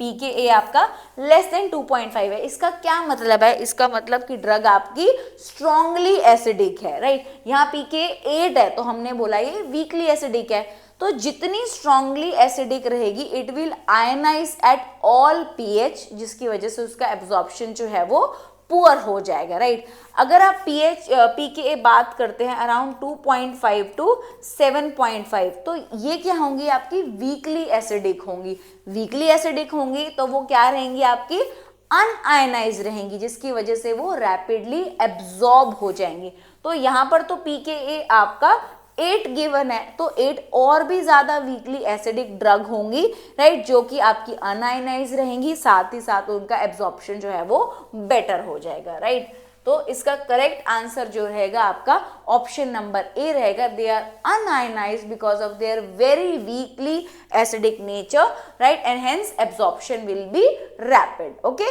pKa आपका लेस देन 2.5 है। इसका क्या मतलब है, इसका मतलब कि ड्रग आपकी स्ट्रांगली एसिडिक है, राइट। यहाँ pKa 8 है तो हमने बोला ये वीकली एसिडिक है, तो जितनी स्ट्रांगली एसिडिक रहेगी it will ionize at all pH, जिसकी वजह से उसका एब्जॉर्प्शन जो है वो पुअर हो जाएगा, राइट। अगर आप pKa बात करते हैं अराउंड 2.5 टू 7.5, तो ये क्या होंगी आपकी वीकली एसिडिक होंगी। वीकली एसिडिक होंगी तो वो क्या रहेंगी आपकी अनआयनाइज रहेंगी, जिसकी वजह से वो रैपिडली एब्जॉर्ब हो जाएंगी। तो यहाँ पर तो pKa आपका 8 गिवन है, तो 8 और भी ज्यादा वीकली एसिडिक ड्रग होंगी, राइट, जो कि आपकी अनआयनाइज रहेंगी, साथ ही साथ उनका एब्जॉर्प्शन जो है वो बेटर हो जाएगा, राइट। तो इसका करेक्ट आंसर जो रहेगा आपका ऑप्शन नंबर ए रहेगा। They are unionize because of their very weakly acidic nature, right, and hence absorption will be rapid. Okay,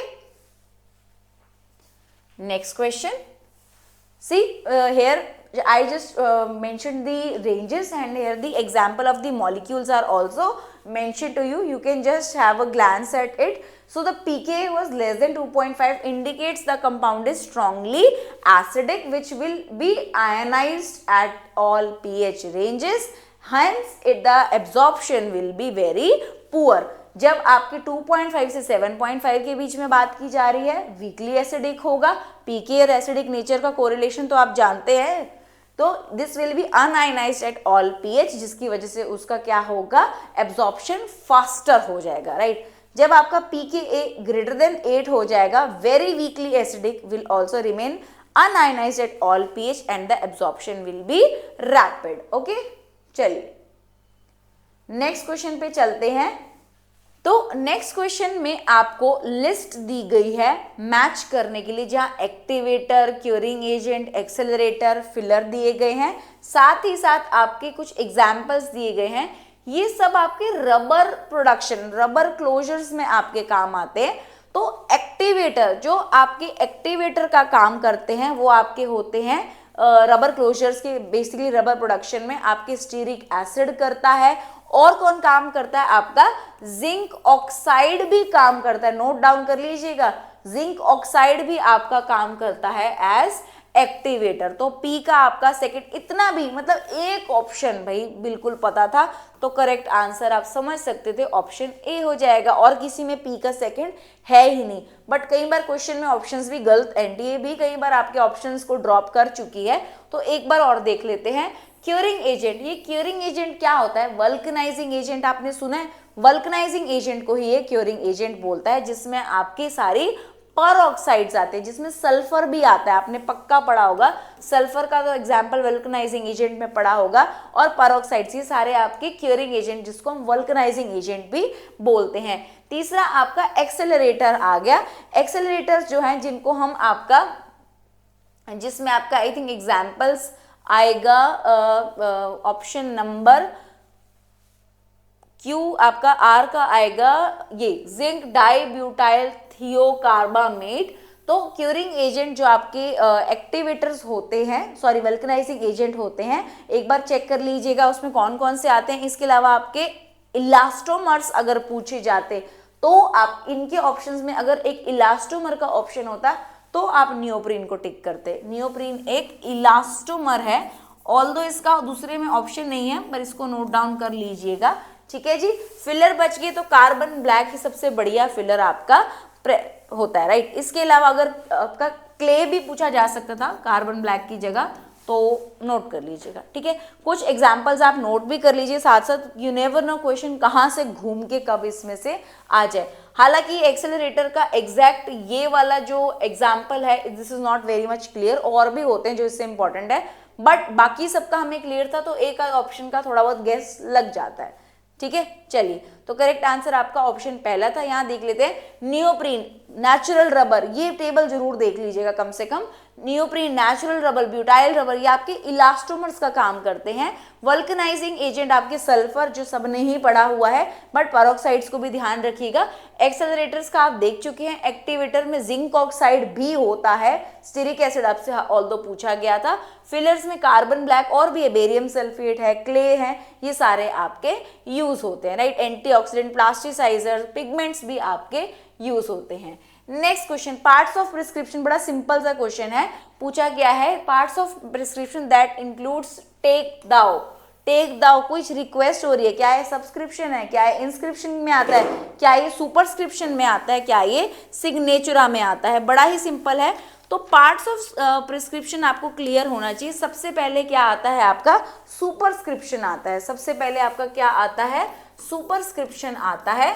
next question, see here I just mentioned the ranges, and here the example of the molecules are also mentioned to you. You can just have a glance at it. So the pKa was less than 2.5 indicates the compound is strongly acidic, which will be ionized at all pH ranges. Hence the absorption will be very poor. जब आपके 2.5 से 7.5 के बीच में बात की जा रही है वीकली एसिडिक होगा। pKa और एसिडिक नेचर का कोरिलेशन तो आप जानते हैं, तो this will B un-ionised eight all pH, जिसकी वजह से उसका क्या होगा, एब्जॉर्प्शन फास्टर हो जाएगा, राइट। जब आपका pKa ग्रेटर देन 8 हो जाएगा, very weakly acidic will also remain un-ionised eight all pH and the absorption will be rapid. Okay, चलिए नेक्स्ट क्वेश्चन पे चलते हैं। तो नेक्स्ट क्वेश्चन में आपको लिस्ट दी गई है मैच करने के लिए, जहां activator, curing agent, accelerator, filler दिए गए हैं, साथ ही साथ आपके कुछ एग्जाम्पल्स दिए गए हैं। ये सब आपके रबर प्रोडक्शन, रबर क्लोजर्स में आपके काम आते हैं। तो एक्टिवेटर, जो आपके एक्टिवेटर का काम करते हैं वो आपके होते हैं रबर क्लोजर्स के, बेसिकली रबर प्रोडक्शन में आपके स्टीरिक एसिड करता है। और कौन काम करता है, आपका जिंक ऑक्साइड भी काम करता है, नोट डाउन कर लीजिएगा, जिंक ऑक्साइड भी आपका काम करता है एज एक्टिवेटर। तो पी का आपका सेकंड, इतना भी मतलब एक ऑप्शन भाई बिल्कुल पता था, तो करेक्ट आंसर आप समझ सकते थे ऑप्शन ए हो जाएगा, और किसी में पी का सेकंड है ही नहीं। बट कई बार क्वेश्चन में ऑप्शंस भी गलत, एनटीए भी कई बार आपके ऑप्शंस को ड्रॉप कर चुकी है, तो एक बार और देख लेते हैं। क्यूरिंग एजेंट, ये क्यूरिंग एजेंट क्या होता है, वल्कनाइजिंग एजेंट आपने सुना है, वल्कनाइजिंग एजेंट को ही ये क्यूरिंग एजेंट बोलता है, जिसमें आपकी सारी पर ऑक्साइड्स आते हैं, जिसमें सल्फर भी आता है, आपने पक्का पढ़ा होगा सल्फर का, तो एग्जांपल वल्कनाइजिंग एजेंट में पढ़ा होगा, और पर ऑक्साइड्स, ये सारे आपके क्यूरिंग एजेंट, जिसको हम वल्कनाइजिंग एजेंट भी बोलते हैं। तीसरा आपका एक्सेलरेटर आ गया। एक्सेलरेटर्स जो हैं जिनको हम आपका, जिसमें आपका आई थिंक एग्जाम्पल्स आएगा ऑप्शन नंबर क्यू, आपका आर का आएगा ये जिंक डाइब्यूटाइल थियोकार्बामेट। तो क्यूरिंग एजेंट जो आपके एक्टिवेटर्स होते हैं, सॉरी वल्कनाइजिंग एजेंट होते हैं, एक बार चेक कर लीजिएगा उसमें कौन कौन से आते हैं। इसके अलावा आपके इलास्टोमर्स अगर पूछे जाते तो आप इनके ऑप्शंस में अगर एक इलास्टोमर का ऑप्शन होता तो आप नियोप्रीन को टिक करते। नियोप्रीन एक इलास्टोमर है, ऑल्दो इसका दूसरे में ऑप्शन नहीं है, पर इसको नोट डाउन कर लीजिएगा, ठीक है जी। फिलर बच गए तो कार्बन ब्लैक ही सबसे बढ़िया फिलर आपका होता है, राइट। इसके अलावा अगर आपका क्ले भी पूछा जा सकता था कार्बन ब्लैक की जगह तो नोट कर लीजिएगा, ठीक है। कुछ एग्जांपल्स आप नोट भी कर लीजिए साथ साथ, यू नेवर नो क्वेश्चन कहाँ से घूम के कब इसमें से आ जाए। हालांकि एक्सेलरेटर का एग्जैक्ट ये वाला जो एग्जाम्पल है this is not very much clear, और भी होते हैं जो इससे इंपॉर्टेंट है, बट बाकी सबका हमें क्लियर था तो एक ऑप्शन का थोड़ा बहुत गेस लग जाता है, ठीक है। चलिए, तो करेक्ट आंसर आपका ऑप्शन पहला था। यहां देख लेते हैं नियोप्रीन नेचुरल रबर, ये टेबल जरूर देख लीजिएगा कम से कम। Neoprene, natural rubber, butyl rubber, ये आपके इलास्टोमर्स का काम करते हैं। वल्कनाइजिंग एजेंट आपके सल्फर, जो सबने ही पढ़ा हुआ है, बट पेरोक्साइड्स को भी ध्यान रखिएगा। एक्सेलरेटर्स का आप देख चुके हैं, एक्टिवेटर में जिंक ऑक्साइड भी होता है, स्टीरिक एसिड आपसे ऑल्दो पूछा गया था। फिलर्स में कार्बन ब्लैक और भी है, बेरियम सल्फेट है, क्ले है, ये सारे आपके यूज होते हैं, राइट। एंटीऑक्सीडेंट, प्लास्टिसाइजर, पिगमेंट्स भी आपके यूज होते हैं। Next question, parts of prescription, बड़ा सिंपल सा क्वेश्चन है, पूछा गया है parts of prescription that includes take thou. Take thou कुछ रिक्वेस्ट हो रही है, क्या ये सब्सक्रिप्शन है, क्या ये इंस्क्रिप्शन में आता है, क्या ये सुपरस्क्रिप्शन में आता है, क्या ये सिग्नेचुरा में आता है, बड़ा ही सिंपल है। तो पार्ट्स ऑफ प्रिस्क्रिप्शन आपको क्लियर होना चाहिए। सबसे पहले क्या आता है आपका, सुपरस्क्रिप्शन आता है। सबसे पहले आपका क्या आता है, सुपरस्क्रिप्शन आता है,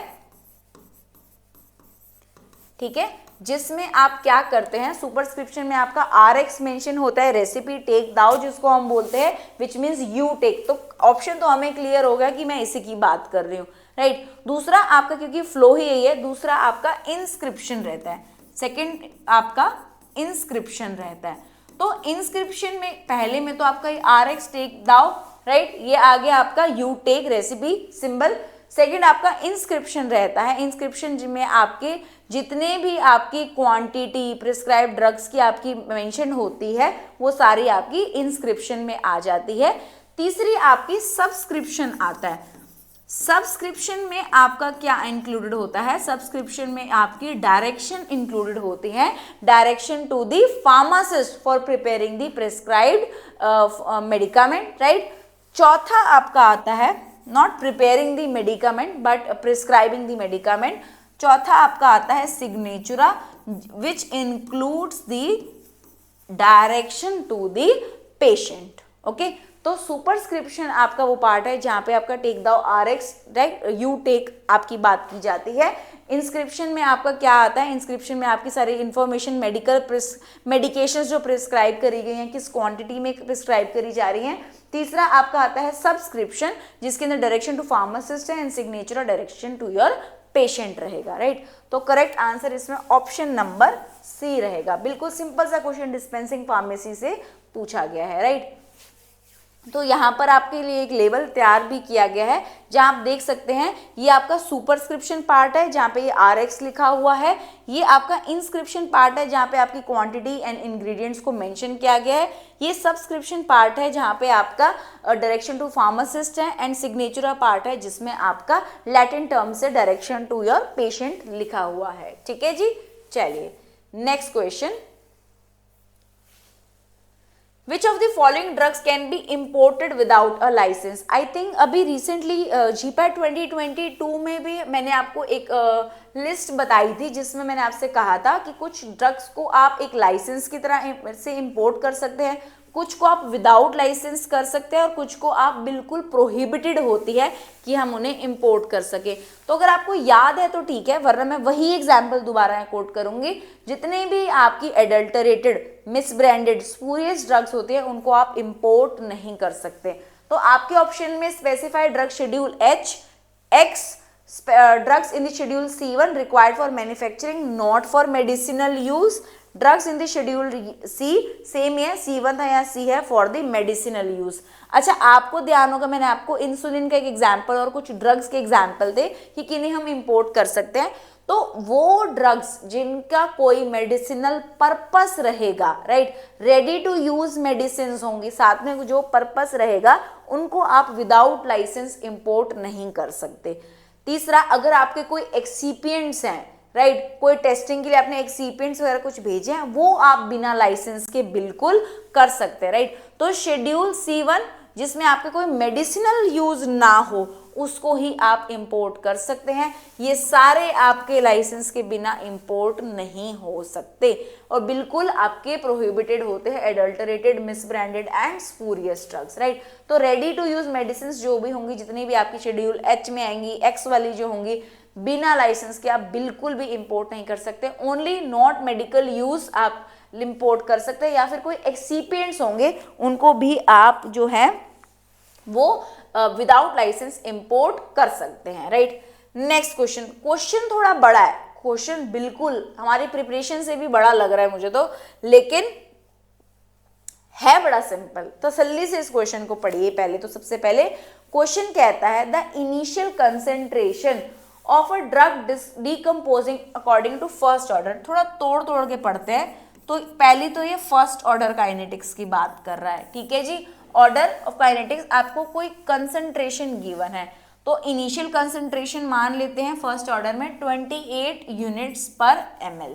ठीक है, जिसमें आप क्या करते हैं, सुपरस्क्रिप्शन में आपका RX मेंशन होता है, रेसिपी टेक दाओ जिसको हम बोलते हैं, विच मीन्स यू टेक। तो ऑप्शन तो हमें क्लियर हो गया कि मैं इसी की बात कर रही हूँ, राइट। दूसरा आपका, क्योंकि फ्लो ही यही है, दूसरा आपका इंस्क्रिप्शन रहता है, सेकेंड आपका इंस्क्रिप्शन रहता है। तो इंस्क्रिप्शन में पहले में तो आपका RX टेक दाओ, राइट, ये आ गया आपका you take recipe symbol. Second आपका इंस्क्रिप्शन रहता है, इंस्क्रिप्शन में आपके जितने भी आपकी क्वांटिटी प्रिस्क्राइब ड्रग्स की आपकी मेंशन होती है वो सारी आपकी इंस्क्रिप्शन में आ जाती है। तीसरी आपकी सब्सक्रिप्शन आता है। सब्सक्रिप्शन में आपका क्या इंक्लूडेड होता है, सब्सक्रिप्शन में आपकी डायरेक्शन इंक्लूडेड होती है, direction to the pharmacist for preparing the prescribed medicament, right. चौथा आपका आता है not preparing the medicament but prescribing the medicament. चौथा आपका आता है signatura which includes the direction to the patient, okay. तो सुपरस्क्रिप्शन आपका वो पार्ट है जहां पे आपका टेक दाओ RX, राइट, यू टेक आपकी बात की जाती है। इंस्क्रिप्शन में आपका क्या आता है, इंस्क्रिप्शन में आपकी सारी इंफॉर्मेशन, मेडिकेशंस जो प्रिस्क्राइब करी गई हैं, किस क्वांटिटी में प्रिस्क्राइब करी जा रही हैं। तीसरा आपका आता है सब्सक्रिप्शन जिसके अंदर डायरेक्शन टू फार्मासिस्ट है and signature direction to your patient रहेगा, राइट। तो करेक्ट आंसर इसमें ऑप्शन नंबर सी रहेगा। बिल्कुल सिंपल सा क्वेश्चन डिस्पेंसिंग फार्मेसी से पूछा गया है, राइट। तो यहाँ पर आपके लिए एक लेवल तैयार भी किया गया है जहाँ आप देख सकते हैं ये आपका सुपरस्क्रिप्शन पार्ट है जहाँ पे ये RX लिखा हुआ है, ये आपका इंस्क्रिप्शन पार्ट है जहाँ पे आपकी क्वांटिटी एंड इंग्रेडिएंट्स को मेंशन किया गया है, ये सब्सक्रिप्शन पार्ट है जहाँ पे आपका डायरेक्शन टू फार्मासिस्ट है एंड सिग्नेचर पार्ट है जिसमें आपका लैटिन टर्म से डायरेक्शन टू योर पेशेंट लिखा हुआ है, ठीक है जी। चलिए next question, Which of the following drugs can be imported without a license? I think अभी recently GPAT 2022 में भी मैंने आपको एक लिस्ट बताई थी जिसमें मैंने आपसे कहा था कि कुछ ड्रग्स को आप एक लाइसेंस की तरह से इंपोर्ट कर सकते हैं, कुछ को आप विदाउट लाइसेंस कर सकते हैं और कुछ को आप बिल्कुल प्रोहिबिटेड होती है कि हम उन्हें इंपोर्ट कर सके। तो अगर आपको याद है तो ठीक है, वरना मैं वही एग्जाम्पल दोबारा कोट करूंगी। जितने भी आपकी एडल्टरेटेड, मिसब्रांडेड, स्पूरियस ड्रग्स होते हैं उनको आप इंपोर्ट नहीं कर सकते। तो आपके ऑप्शन में specified drug schedule H, X, drugs in the schedule C1 required for manufacturing not for medicinal use, drugs in the schedule C same है, C1 था या C है फॉर द मेडिसिनल यूज। अच्छा, आपको ध्यान होगा मैंने आपको इंसुलिन का एक एग्जाम्पल और कुछ ड्रग्स के एग्जाम्पल थे कि किन्हें हम इंपोर्ट कर सकते हैं। तो वो ड्रग्स जिनका कोई मेडिसिनल पर्पस रहेगा, right, ready to use medicine होंगी, साथ में जो पर्पस रहेगा उनको आप विदाउट लाइसेंस इंपोर्ट नहीं कर सकते। तीसरा, अगर आपके कोई एक्सीपिएंट्स हैं, राइट, कोई टेस्टिंग के लिए आपने एक्सीपिएंट्स वगैरह कुछ भेजे हैं, वो आप बिना लाइसेंस के बिल्कुल कर सकते हैं, राइट। तो शेड्यूल C1 जिसमें आपके कोई मेडिसिनल यूज ना हो उसको ही आप इंपोर्ट कर सकते हैं। ये सारे आपके लाइसेंस के बिना इंपोर्ट नहीं हो सकते और बिल्कुल आपके प्रोहिबिटेड होते हैं adulterated, misbranded and spurious drugs, right. तो रेडी टू यूज मेडिसिन जो भी होंगी, जितनी भी आपकी शेड्यूल H में आएंगी, X वाली जो होंगी, बिना लाइसेंस के आप बिल्कुल भी इंपोर्ट नहीं कर सकते। ओनली नॉट मेडिकल यूज आप इंपोर्ट कर सकते हैं, या फिर कोई एक्सीपिएंट्स होंगे उनको भी आप जो है वो विदाउट लाइसेंस इंपोर्ट कर सकते हैं, राइट। नेक्स्ट क्वेश्चन थोड़ा बड़ा है, क्वेश्चन बिल्कुल हमारी प्रिपरेशन से भी बड़ा लग रहा है मुझे तो, लेकिन है बड़ा सिंपल। तसल्ली से इस क्वेश्चन को पढ़िए। पहले तो सबसे पहले क्वेश्चन कहता है the initial concentration of a drug decomposing according to first order. थोड़ा तोड़ तोड़ के पढ़ते हैं। तो पहली तो ये फर्स्ट ऑर्डर काइनेटिक्स की बात कर रहा है, ठीक है जी। ऑर्डर ऑफ काइनेटिक्स, आपको कोई कंसंट्रेशन गिवन है तो इनिशियल कंसंट्रेशन मान लेते हैं फर्स्ट ऑर्डर में 28 यूनिट्स पर ml,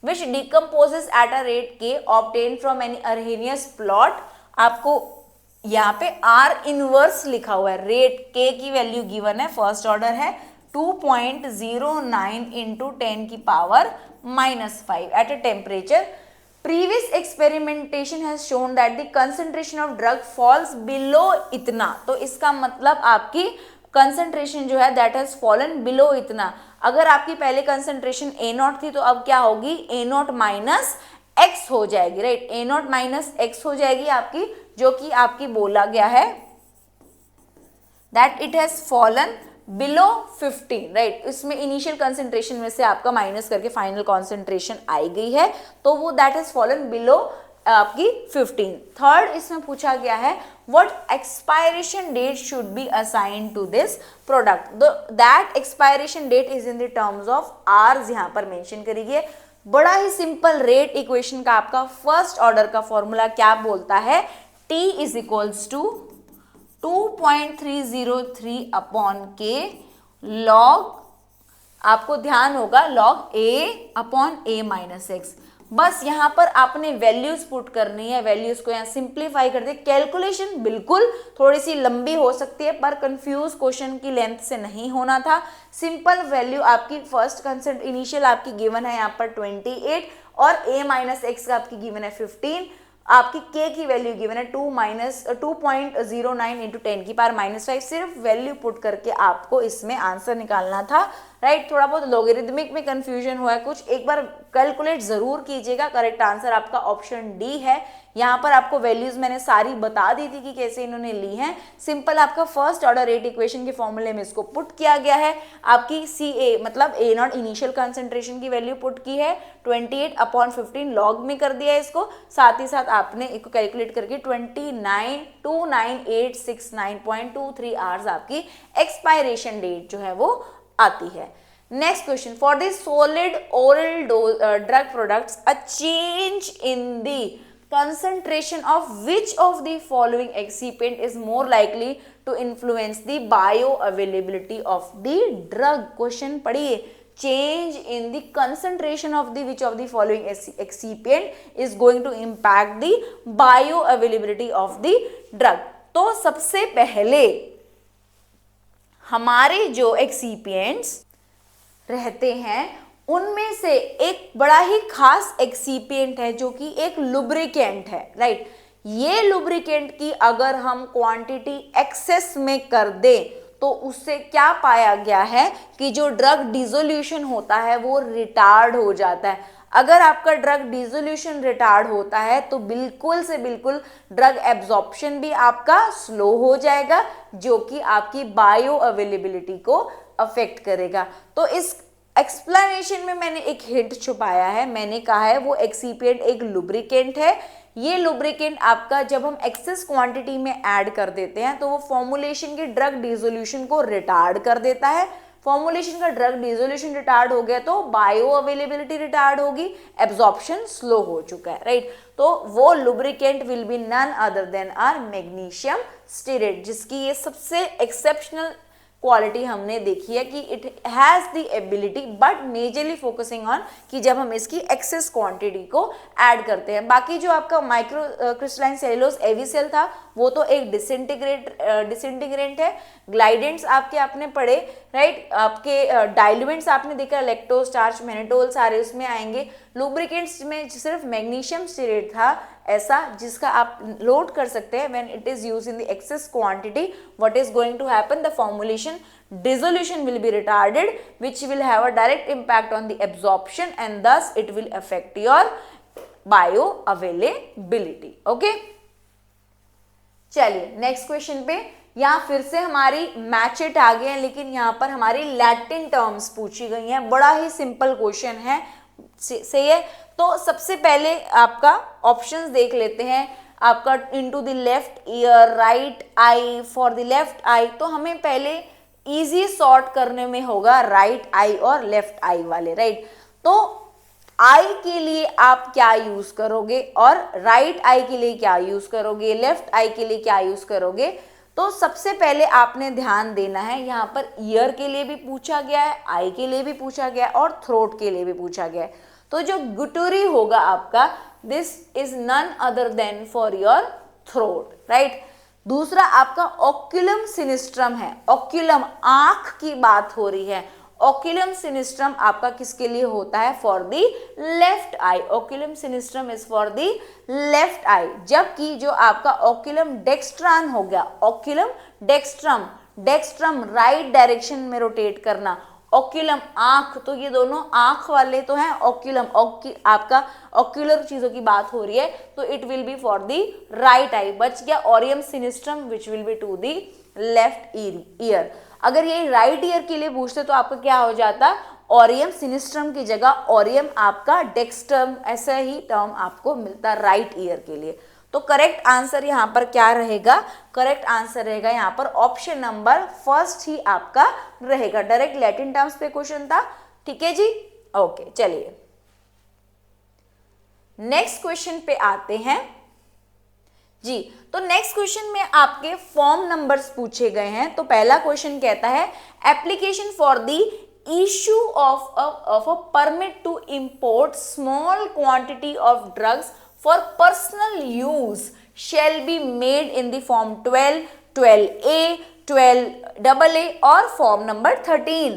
which decomposes at a rate k obtain from any Arrhenius plot. आपको यहाँ पे R इनवर्स लिखा हुआ है, रेट k की वैल्यू गिवन है, फर्स्ट ऑर्डर है 2.09 इंटू 10 की power -5 at a temperature. Previous experimentation has shown that the concentration of drug falls below इतना। तो इसका मतलब आपकी concentration जो है that has fallen below इतना। अगर आपकी पहले concentration A0 थी तो अब क्या होगी, A0 माइनस X हो जाएगी, राइट। A0 माइनस X हो जाएगी आपकी, जो कि आपकी बोला गया है that it has fallen below 15, right. इसमें इनिशियल कंसेंट्रेशन में से आपका माइनस करके फाइनल कंसेंट्रेशन आई गई है, तो वो दैट हैज फॉलन बिलो आपकी 15। थर्ड इसमें पूछा गया है what expiration date should be assign to this product. That expiration date is in the terms of hours, यहाँ पर मेंशन करी गई है। बड़ा ही सिंपल रेट इक्वेशन का आपका फर्स्ट ऑर्डर का फॉर्मूला क्या बोलता है, T is equals to 2.303 upon k log, आपको ध्यान होगा log A upon A minus x. बस यहाँ पर आपने वैल्यूज पुट करनी है, वैल्यूज को यहाँ सिंप्लीफाई कर दे। कैलकुलेशन बिल्कुल थोड़ी सी लंबी हो सकती है पर कंफ्यूज क्वेश्चन की लेंथ से नहीं होना था। सिंपल वैल्यू आपकी फर्स्ट कंसेंट इनिशियल आपकी गिवन है यहाँ पर 28 और A माइनस एक्स का आपकी गिवन है 15। आपकी k की वैल्यू गिवन है 2.09 इंटू 10 की पावर -5। सिर्फ वैल्यू पुट करके आपको इसमें आंसर निकालना था, राइट। थोड़ा बहुत लॉगरिथमिक में कंफ्यूजन हुआ है कुछ, एक बार कैलकुलेट जरूर कीजिएगा। करेक्ट आंसर आपका ऑप्शन डी है। यहाँ पर आपको वैल्यूज मैंने सारी बता दी थी कि कैसे इन्होंने ली हैं। सिंपल आपका फर्स्ट ऑर्डर रेट इक्वेशन के फॉर्मूले में इसको पुट किया गया है। आपकी CA मतलब A0 इनिशियल कंसेंट्रेशन की वैल्यू पुट की है, 28 अपॉन 15 लॉग में कर दिया है इसको। साथ ही साथ आपने इसको कैलकुलेट करके 29869.23 आवर्स आपकी एक्सपायरेशन डेट जो है वो आती है। Next question, for the solid oral drug products a change in the concentration of which of the following excipient is more likely to influence the bioavailability of the drug। Question पढ़िए, change in the concentration of the which of the following excipient is going to impact the bioavailability of the drug। तो सबसे पहले हमारे जो एक्सीपिएंट्स रहते हैं उनमें से एक बड़ा ही खास एक्सीपिएंट है जो कि एक लुब्रिकेंट है, राइट। ये लुब्रिकेंट की अगर हम क्वांटिटी एक्सेस में कर दें तो उससे क्या पाया गया है कि जो ड्रग डिसोल्यूशन होता है वो रिटार्ड हो जाता है। अगर आपका ड्रग डिसोल्यूशन रिटार्ड होता है तो बिल्कुल से बिल्कुल ड्रग एब्जॉर्प्शन भी आपका स्लो हो जाएगा, जो कि आपकी बायो अवेलेबिलिटी को अफेक्ट करेगा। तो इस एक्सप्लेनेशन में मैंने एक हिंट छुपाया है, मैंने कहा है वो एक्सीपिएंट एक लुब्रिकेंट है। ये लुब्रिकेंट आपका जब हम एक्सेस क्वांटिटी में ऐड कर देते हैं तो वो फॉर्मुलेशन के ड्रग डिसोल्यूशन को रिटार्ड कर देता है। फॉर्मुलेशन का ड्रग डिसोल्यूशन रिटार्ड हो गया तो बायो अवेलेबिलिटी रिटार्ड होगी, एब्जॉर्प्शन स्लो हो चुका है, राइट। तो वो lubricant will be none other than are magnesium stearate, जिसकी ये सबसे एक्सेप्शनल क्वालिटी हमने देखी है कि it has the ability, but majorly focusing on कि जब हम इसकी एक्सेस क्वांटिटी को ऐड करते हैं। बाकी जो आपका माइक्रो क्रिस्टलाइन सेलुलोज एवीसेल था वो तो एक डिसइंटीग्रेंट है। ग्लाइडेंट्स आपके आपने पढ़े, राइट। आपके डाइल्यूएंट्स आपने देखा, लैक्टोज, स्टार्च, मैनिटोल सारे उसमें आएंगे। लुब्रिकेंट्स में सिर्फ मैग्नीशियम स्टीरेट था ऐसा जिसका आप लोड कर सकते हैं when it is used in the excess quantity. What is going to happen, the formulation dissolution will be retarded, which will have a direct impact on the absorption and thus it will affect your bioavailability. Okay, चलिए नेक्स्ट क्वेश्चन पे। यहाँ फिर से हमारी मैच इट आ गए हैं, लेकिन यहाँ पर हमारी लैटिन टर्म्स पूछी गई हैं। बड़ा ही सिंपल क्वेश्चन है, सही है। तो सबसे पहले आपका ऑप्शंस देख लेते हैं। आपका into the left ear, right eye, for the left eye. तो हमें पहले इजी सॉर्ट करने में होगा राइट आई और लेफ्ट आई वाले, राइट। तो आई के लिए आप क्या यूज करोगे और राइट आई के लिए क्या यूज करोगे, लेफ्ट आई के लिए क्या यूज करोगे। तो सबसे पहले आपने ध्यान देना है, यहाँ पर ईयर के लिए भी पूछा गया है, आई के लिए भी पूछा गया है और थ्रोट के लिए भी पूछा गया है। तो जो गुटुरी होगा आपका, this is none other than for your throat, right. दूसरा आपका ओक्यूलम सिनिस्ट्रम है। ओक्यूलम आंख की बात हो रही है। ओक्यूलम सिनिस्ट्रम आपका किसके लिए होता है, for the left eye. Oculum sinistrum is for the left eye. जबकि जो आपका ओक्यूलम डेक्स्ट्रान हो गया, oculum dextrum, dextrum right direction में रोटेट करना, ओक्यूलम आंख, तो ये दोनों आंख वाले तो हैं। ओक्यूलम आपका ओक्यूलर चीजों की बात हो रही है, तो it will be for the right eye. बच गया orium sinistrum which will be to the left ear. अगर ये राइट ईयर के लिए पूछते तो आपका क्या हो जाता, ओरियम सिनिस्ट्रम की जगह ओरियम आपका डेक्स्ट्रम, ऐसा ही टर्म आपको मिलता राइट ईयर के लिए। तो करेक्ट आंसर यहाँ पर क्या रहेगा, करेक्ट आंसर रहेगा यहाँ पर ऑप्शन नंबर फर्स्ट ही आपका रहेगा। डायरेक्ट लैटिन टर्म्स पे क्वेश्चन था, ठीक है जी। ओके, चलिए नेक्स्ट क्वेश्चन पे आते हैं जी। तो नेक्स्ट क्वेश्चन में आपके फॉर्म नंबर्स पूछे गए हैं। तो पहला क्वेश्चन कहता है application for the issue of a permit to import small quantity of drugs for personal use shall be made in the form 12, 12A, 12AA और फॉर्म नंबर 13।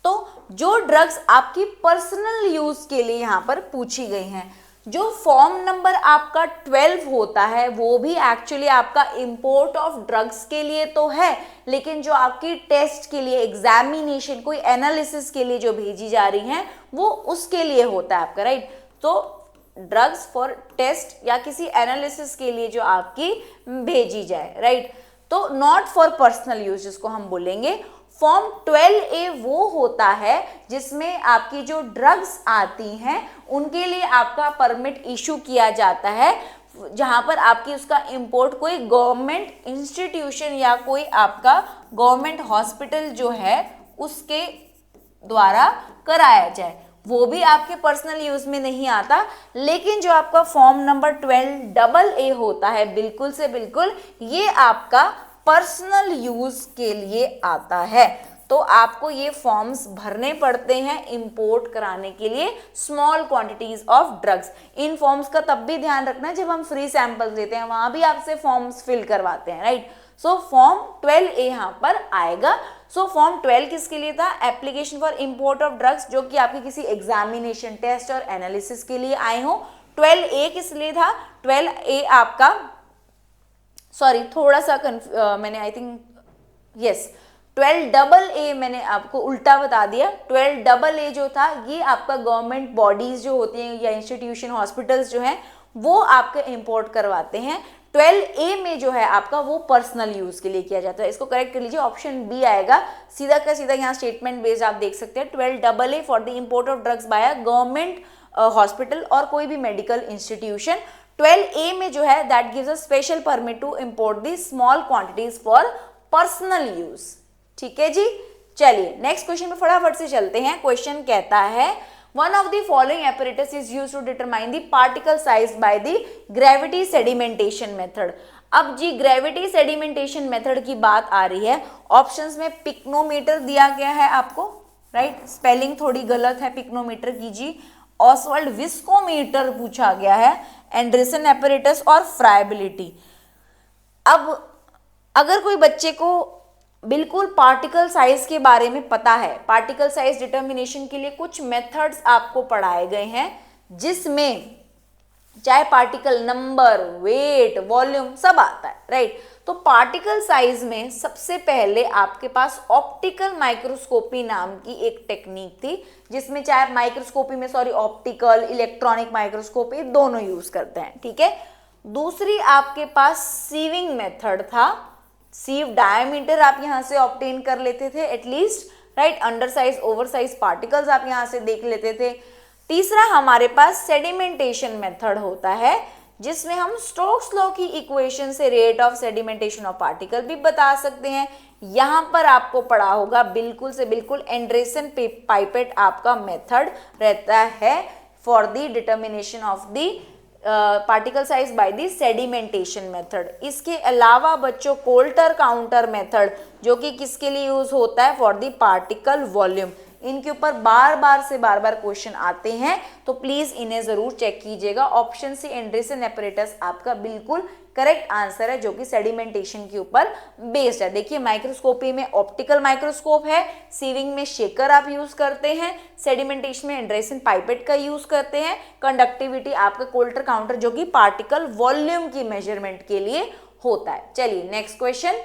तो जो ड्रग्स आपकी पर्सनल यूज के लिए यहाँ पर पूछी गई हैं, जो फॉर्म नंबर आपका 12 होता है वो भी एक्चुअली आपका इंपोर्ट ऑफ ड्रग्स के लिए तो है, लेकिन जो आपकी टेस्ट के लिए, एग्जामिनेशन, कोई एनालिसिस के लिए जो भेजी जा रही हैं वो उसके लिए होता है आपका, राइट। तो ड्रग्स फॉर टेस्ट या किसी एनालिसिस के लिए जो आपकी भेजी जाए, राइट। तो नॉट फॉर पर्सनल यूज जिसको हम बोलेंगे। फॉर्म 12A वो होता है जिसमें आपकी जो ड्रग्स आती हैं उनके लिए आपका परमिट इशू किया जाता है, जहां पर आपकी उसका इंपोर्ट कोई गवर्नमेंट इंस्टीट्यूशन या कोई आपका गवर्नमेंट हॉस्पिटल जो है उसके द्वारा कराया जाए। वो भी आपके पर्सनल यूज में नहीं आता, लेकिन जो आपका फॉर्म नंबर 12AA होता है, बिल्कुल से बिल्कुल ये आपका पर्सनल यूज के लिए आता है। तो आपको ये फॉर्म्स भरने पड़ते हैं इंपोर्ट कराने के लिए small quantities of drugs. In forms का तब भी ध्यान रखना जब हम फ्री सैंपल्स देते हैं, वहां भी आपसे फॉर्म्स फिल करवाते हैं, राइट। सो फॉर्म 12A यहाँ पर आएगा। सो फॉर्म 12 किसके लिए था, application for import of drugs, जो कि आपकी किसी एग्जामिनेशन, टेस्ट और एनालिसिस के लिए आए हो। 12A किस लिए था, 12A आपका, सॉरी थोड़ा सा मैंने आई थिंक यस 12AA मैंने आपको उल्टा बता दिया। 12AA जो था ये आपका गवर्नमेंट बॉडीज जो होती हैं या इंस्टीट्यूशन, हॉस्पिटल्स जो हैं वो आपके इंपोर्ट करवाते हैं। 12A में जो है आपका वो पर्सनल यूज के लिए किया जाता है। इसको करेक्ट कर लीजिए, ऑप्शन बी आएगा। सीधा का सीधा यहाँ स्टेटमेंट बेस्ड आप देख सकते हैं। 12AA for the import of drugs by a government hospital और कोई भी मेडिकल इंस्टीट्यूशन। 12A में जो है that gives a special permit to import the small quantities for personal use. ठीक है जी, चलिए नेक्स्ट क्वेश्चन में फटाफट से चलते हैं। क्वेश्चन कहता है one of the following apparatus is used to determine the particle size by the gravity sedimentation method. अब जी ग्रेविटी सेडिमेंटेशन मेथड की बात आ रही है। ऑप्शंस में पिक्नोमीटर दिया गया है आपको, राइट, स्पेलिंग थोड़ी गलत है पिक्नोमीटर की जी। ऑसवाल्ड विस्कोमीटर पूछा गया है, एंडरसन apparatus और फ्राइबिलिटी। अब अगर कोई बच्चे को बिल्कुल पार्टिकल साइज के बारे में पता है, पार्टिकल साइज डिटर्मिनेशन के लिए कुछ मेथड्स आपको पढ़ाए गए हैं जिसमें चाहे पार्टिकल नंबर, वेट, वॉल्यूम सब आता है, राइट। तो पार्टिकल साइज में सबसे पहले आपके पास ऑप्टिकल माइक्रोस्कोपी नाम की एक टेक्निक थी, जिसमें चाहे माइक्रोस्कोपी में ऑप्टिकल, इलेक्ट्रॉनिक माइक्रोस्कोपी दोनों यूज करते हैं, ठीक है। दूसरी आपके पास सीविंग मेथड था। सीव डायमीटर आप यहां से ऑब्टेन कर लेते थे at least, right. Under size, over size particles आप यहां से देख लेते थे। तीसरा हमारे पास सेडिमेंटेशन मेथड होता है, जिसमें हम स्टोक्स लॉ की इक्वेशन से rate of sedimentation of particle भी बता सकते हैं। यहां पर आपको पढ़ा होगा बिल्कुल से बिल्कुल एंडरसन पाइपेट आपका मेथड रहता है for the determination of the particle size by the sedimentation method. इसके अलावा बच्चों कोल्टर काउंटर मेथड, जो कि किसके लिए यूज होता है, फॉर द पार्टिकल वॉल्यूम। इनके ऊपर बार बार क्वेश्चन आते हैं, तो प्लीज इन्हें जरूर चेक कीजिएगा। ऑप्शन सी एंडरसन apparatus आपका बिल्कुल करेक्ट आंसर है, जो कि सेडिमेंटेशन के ऊपर बेस्ड है। देखिए माइक्रोस्कोपी में ऑप्टिकल माइक्रोस्कोप है, सीविंग में शेकर आप यूज करते हैं, सेडिमेंटेशन में एंडरसन पाइपेट का यूज करते हैं, कंडक्टिविटी आपका कोल्टर काउंटर जो कि पार्टिकल वॉल्यूम की मेजरमेंट के लिए होता है। चलिए next question.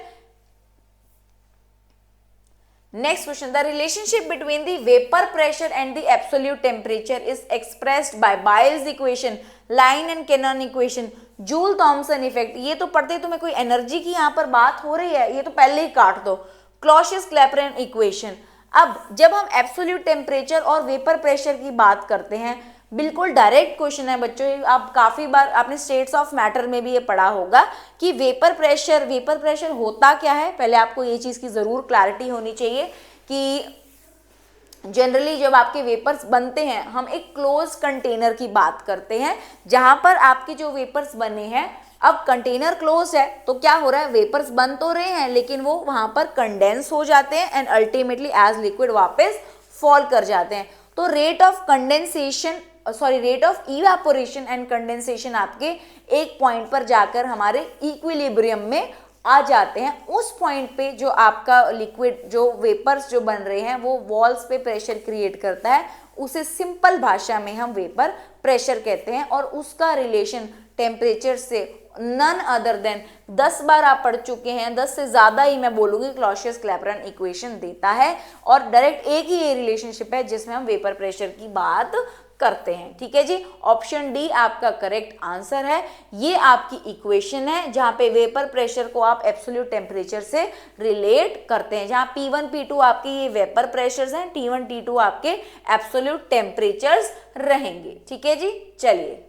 Next question, the relationship between the vapor pressure and the absolute temperature is expressed by Boyle's equation, line and Cannon equation, Joule Thomson effect. ये तो पढ़ते ही तुम्हें कोई एनर्जी की यहाँ पर बात हो रही है, ये तो पहले ही काट दो। Clausius-Clapeyron equation. अब जब हम एब्सोल्यूट टेम्परेचर और वेपर प्रेशर की बात करते हैं, बिल्कुल डायरेक्ट क्वेश्चन है बच्चों। आप काफी बार आपने स्टेट्स ऑफ मैटर में भी ये पढ़ा होगा कि वेपर प्रेशर होता क्या है। पहले आपको ये चीज की जरूर क्लैरिटी होनी चाहिए कि जनरली जब आपके वेपर्स बनते हैं, हम एक क्लोज कंटेनर की बात करते हैं, जहां पर आपके जो वेपर्स बने हैं, अब कंटेनर क्लोज है तो क्या हो रहा है, वेपर्स बन तो रहे हैं लेकिन वो वहां पर कंडेंस हो जाते हैं एंड अल्टीमेटली एज लिक्विड वापस फॉल कर जाते हैं। तो rate of evaporation and condensation आपके एक पॉइंट पर जाकर हमारे इक्विलिब्रियम में आ जाते हैं। उस पॉइंट पे जो आपका लिक्विड, जो वेपर्स जो बन रहे हैं, वो वॉल्स पे प्रेशर क्रिएट करता है, उसे सिंपल भाषा में हम वेपर प्रेशर कहते हैं। और उसका रिलेशन टेम्परेचर से नन अदर देन 10 बार आप पढ़ चुके हैं, 10 से ज्यादा ही मैं बोलूंगी, क्लॉसियस-क्लैपेरॉन इक्वेशन देता है। और डायरेक्ट एक ही ये रिलेशनशिप है जिसमें हम वेपर प्रेशर की बात करते हैं, ठीक है जी। ऑप्शन डी आपका करेक्ट आंसर है। ये आपकी इक्वेशन है जहां पे वेपर प्रेशर को आप एब्सोल्यूट टेम्परेचर से रिलेट करते हैं, जहां P1 P2 आपके ये वेपर प्रेशर्स हैं, T1 T2 आपके एब्सोल्यूट टेम्परेचर्स रहेंगे, ठीक है जी। चलिए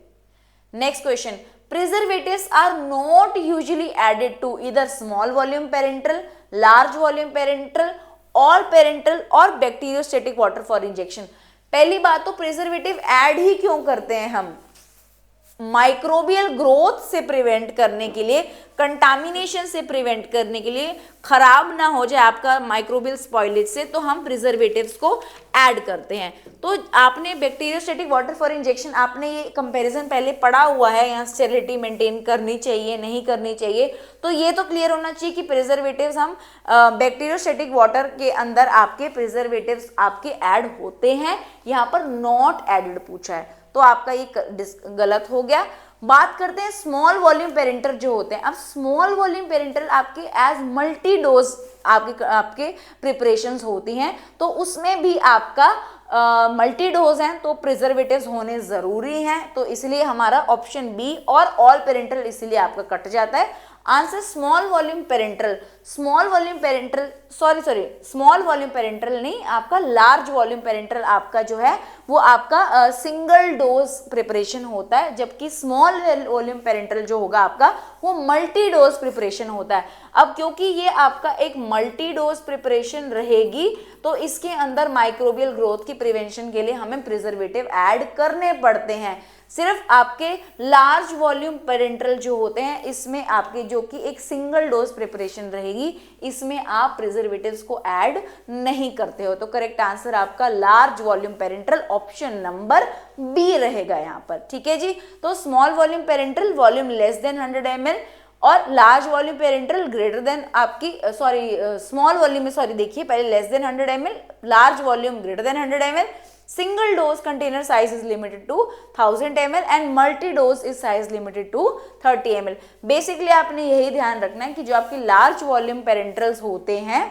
next question. Preservatives are not usually added to either small volume parenteral, large volume parenteral or bacteriostatic water for injection। पहली बात तो प्रिजर्वेटिव ऐड ही क्यों करते हैं हम, माइक्रोबियल ग्रोथ से प्रिवेंट करने के लिए, कंटामिनेशन से प्रिवेंट करने के लिए, खराब ना हो जाए आपका माइक्रोबियल स्पॉइलेज से, तो हम प्रिजर्वेटिव्स को ऐड करते हैं। तो आपने बैक्टीरियोस्टैटिक वाटर फॉर इंजेक्शन, आपने ये कंपैरिजन पहले पढ़ा हुआ है, यहाँ स्टेरिलिटी मेंटेन करनी चाहिए नहीं करनी चाहिए, तो ये तो क्लियर होना चाहिए कि प्रिजर्वेटिव्स हम बैक्टीरियोस्टैटिक वाटर के अंदर आपके प्रिजर्वेटिव्स आपके ऐड होते हैं। यहाँ पर नॉट एडेड पूछा है, तो आपका ये गलत हो गया। बात करते हैं स्मॉल वॉल्यूम पेरेंटर जो होते हैं। अब स्मॉल वॉल्यूम पेरेंटर आपके एज मल्टी डोज आपके प्रिपरेशंस होती हैं, तो उसमें भी आपका मल्टी डोज हैं, तो प्रिजर्वेटिव्स होने जरूरी हैं, तो इसलिए हमारा ऑप्शन बी और ऑल पेरेंटल इसलिए आपका कट जाता है। आंसर स्मॉल वॉल्यूम पेरेंटल नहीं, आपका लार्ज वॉल्यूम पेरेंटल आपका जो है वो आपका सिंगल डोज प्रिपरेशन होता है, जबकि स्मॉल वॉल्यूम पेरेंटल जो होगा आपका वो मल्टी डोज प्रिपरेशन होता है। अब क्योंकि ये आपका एक मल्टी डोज प्रिपरेशन रहेगी, तो इसके अंदर माइक्रोबियल ग्रोथ की प्रिवेंशन के लिए हमें प्रिजर्वेटिव ऐड करने पड़ते हैं। सिर्फ आपके लार्ज वॉल्यूम पेरेंटल जो होते हैं, इसमें आपके जो कि एक सिंगल डोज प्रिपरेशन रहेगी, इसमें आप प्रिजर्वेटिव्स को ऐड नहीं करते हो। तो करेक्ट आंसर आपका large volume parenteral option number B रहेगा यहाँ पर। ठीक है जी, तो small volume parenteral volume less than 100 ml और large volume parenteral greater than आपकी स्मॉल वॉल्यूम में देखिए पहले less than 100 ml, large volume greater than 100 ml, single dose container size is limited to 1000 ml and multi dose is size limited to 30 ml। Basically आपने यही ध्यान रखना है कि जो आपके लार्ज वॉल्यूम पेरेंटल्स होते हैं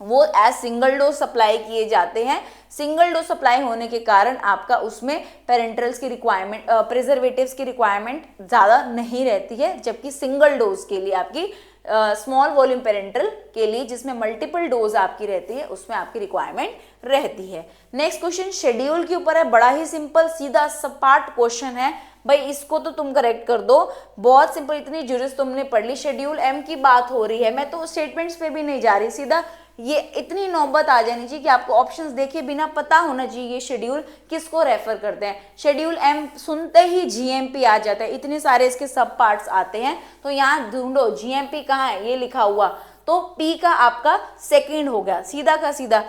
वो एज सिंगल डोज सप्लाई किए जाते हैं। सिंगल डोज सप्लाई होने के कारण आपका उसमें पेरेंटल्स की रिक्वायरमेंट, प्रिजर्वेटिव्स की रिक्वायरमेंट ज़्यादा नहीं रहती है, जबकि सिंगल डोज के लिए आपकी स्मॉल वॉल्यूम पेरेंटल के लिए जिसमें मल्टीपल डोज आपकी रहती है उसमें आपकी रिक्वायरमेंट रहती है। नेक्स्ट क्वेश्चन शेड्यूल के ऊपर है, बड़ा ही सिंपल सीधा सपाट क्वेश्चन है भाई, इसको तो तुम करेक्ट कर दो, बहुत सिंपल, इतनी ज्यूरिस तुमने पढ़ ली, शेड्यूल एम की बात हो रही है, मैं तो स्टेटमेंट्स पे भी नहीं जा रही, सीधा ये इतनी नौबत आ जानी चाहिए कि आपको ऑप्शंस देखे बिना पता होना चाहिए ये शेड्यूल किसको रेफर करते हैं। शेड्यूल एम सुनते ही जीएमपी आ जाता है, इतने सारे इसके सब पार्ट्स आते हैं, तो यहाँ ढूंढो जीएमपी कहाँ है, ये लिखा हुआ, तो पी का आपका सेकंड हो गया, सीधा का सीधा।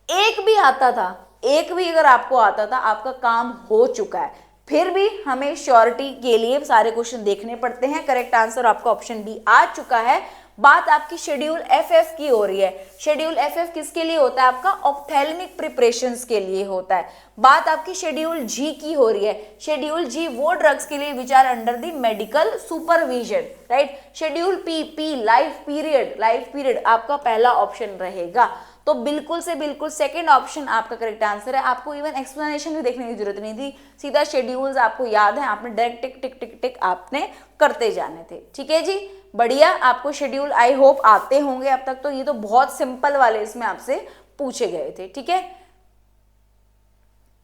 एक भी आता था, एक भी अगर आपको आता था आपका काम हो चुका है, फिर भी हमें श्योरिटी के लिए सारे क्वेश्चन देखने पड़ते हैं। करेक्ट आंसर आपका ऑप्शन बी आ चुका है। बात आपकी शेड्यूल एफएफ की हो रही है। शेड्यूल एफएफ किसके लिए होता है, आपका ऑप्थेल्मिक प्रिपरेशंस के लिए होता है। बात आपकी शेड्यूल जी की हो रही है। शेड्यूल जी वो ड्रग्स के लिए which are under the medical supervision, right. Schedule P, P life period आपका पहला ऑप्शन रहेगा। तो बिल्कुल से बिल्कुल सेकंड ऑप्शन आपका करेक्ट आंसर है। आपको इवन एक्सप्लेनेशन भी देखने की जरूरत नहीं थी, सीधा शेड्यूल्स आपको याद है, आपने डायरेक्ट टिक टिक टिक टिक आपने करते जाने थे। ठीक है जी, बढ़िया। आपको शेड्यूल आई होप आते होंगे अब तक, तो ये तो बहुत सिंपल वाले इसमें आपसे पूछे गए थे। ठीक है,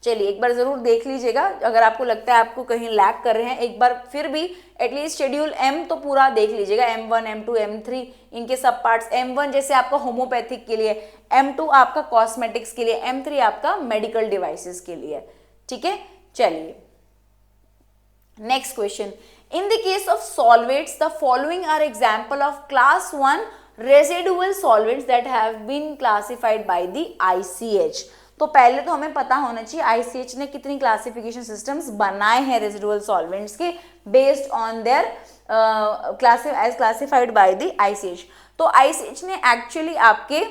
चलिए एक बार जरूर देख लीजिएगा, अगर आपको लगता है आपको कहीं लैग कर रहे हैं, एक बार फिर भी एटलीस्ट शेड्यूल एम तो पूरा देख लीजिएगा, M1, M2, M3 इनके सब पार्ट्स। M1 जैसे आपका होम्योपैथिक के लिए, M2 आपका कॉस्मेटिक्स के लिए, M3 आपका मेडिकल डिवाइसेस के लिए। ठीक है, चलिए next question. In the case of solvents, the following are example of class 1 residual solvents that have been classified by the ICH। तो पहले तो हमें पता होना चाहिए ICH ने कितनी क्लासिफिकेशन सिस्टम्स बनाए हैं रेजिडुअल सॉल्वेंट्स के, based on their as classified by the ICH। तो ICH ने एक्चुअली आपके,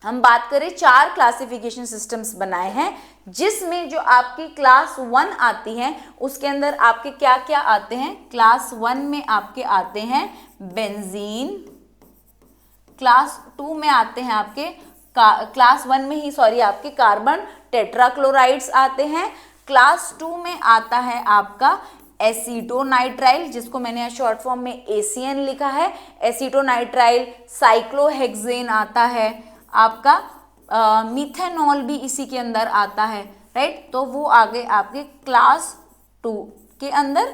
हम बात करें, 4 क्लासिफिकेशन सिस्टम्स बनाए हैं, जिसमें जो आपकी क्लास 1 आती हैं उसके अंदर आपके क्या क्या आते हैं। क्लास 1 में आपके आते हैं बेंजीन, क्लास 2 में आते हैं आपके क्लास 1 में ही आपके कार्बन टेट्राक्लोराइड्स आते हैं। क्लास 2 में आता है आपका एसीटोनाइट्राइल, जिसको मैंने शॉर्ट फॉर्म में ACN लिखा है, एसीटोनाइट्राइल। साइक्लोहेक्सेन आता है आपका, मिथेनॉल भी इसी के अंदर आता है, राइट। तो वो आगे आपके क्लास 2 के अंदर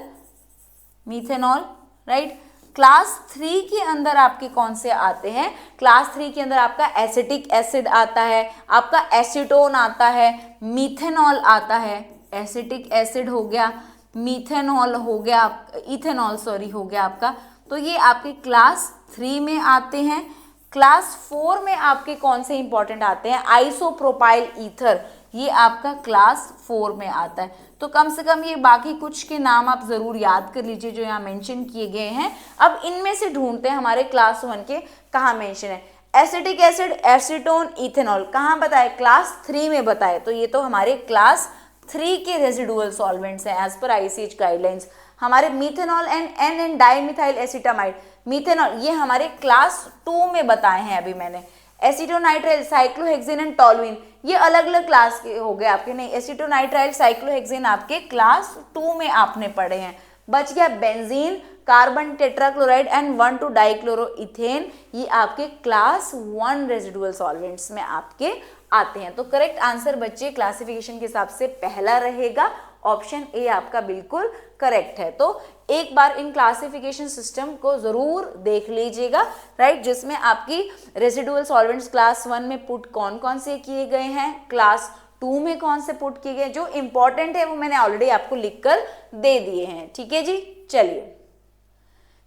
मिथेनॉल, राइट। क्लास 3 के अंदर आपके कौन से आते हैं, क्लास 3 के अंदर आपका एसिटिक एसिड आता है, आपका एसीटोन आता है, मिथेनॉल आता है, एसिटिक एसिड हो गया, मिथेनॉल हो गया, इथेनॉल हो गया आपका। तो ये आपके क्लास 3 में आते हैं। क्लास 4 में आपके कौन से इंपॉर्टेंट आते हैं, आइसोप्रोपाइल ईथर, ये आपका क्लास 4 में आता है। तो कम से कम ये बाकी कुछ के नाम आप जरूर याद कर लीजिए जो यहाँ मेंशन किए गए हैं। अब इनमें से ढूंढते हैं हमारे क्लास 1 के कहाँ मेंशन है। एसिटिक एसिड, एसीटोन, इथेनॉल कहाँ बताए, क्लास 3 में बताए, तो ये तो हमारे क्लास 3 के रेजिडुअल सॉल्वेंट्स हैं एज पर ICH गाइडलाइंस। हमारे methanol and N dimethyl acetamide, methanol ये हमारे क्लास 2 में बताए हैं अभी मैंने। एसिटोनाइट्राइल, साइक्लोहेक्सेन एंड टॉलुइन ये अलग अलग क्लास के हो गए आपके, नहीं एसिटोनाइट्राइल साइक्लोहेक्सेन आपके क्लास 2 में आपने पढ़े हैं। बच गया benzene, carbon tetrachloride and 1,2 dichloroethane, ये आपके क्लास 1 रेजिडुअल सॉल्वेंट्स में आपके आते हैं। तो करेक्ट आंसर बच्चे क्लासिफिकेशन के हिसाब से पहला रहेगा, ऑप्शन ए आपका बिल्कुल करेक्ट है। तो एक बार इन क्लासिफिकेशन सिस्टम को जरूर देख लीजिएगा, राइट, जिसमें आपकी रेजिडुअल सॉल्वेंट्स क्लास 1 में पुट कौन कौन से किए गए हैं, क्लास 2 में कौन से पुट किए गए, जो इंपॉर्टेंट है वो मैंने ऑलरेडी आपको लिखकर दे दिए हैं। ठीक है जी, चलिए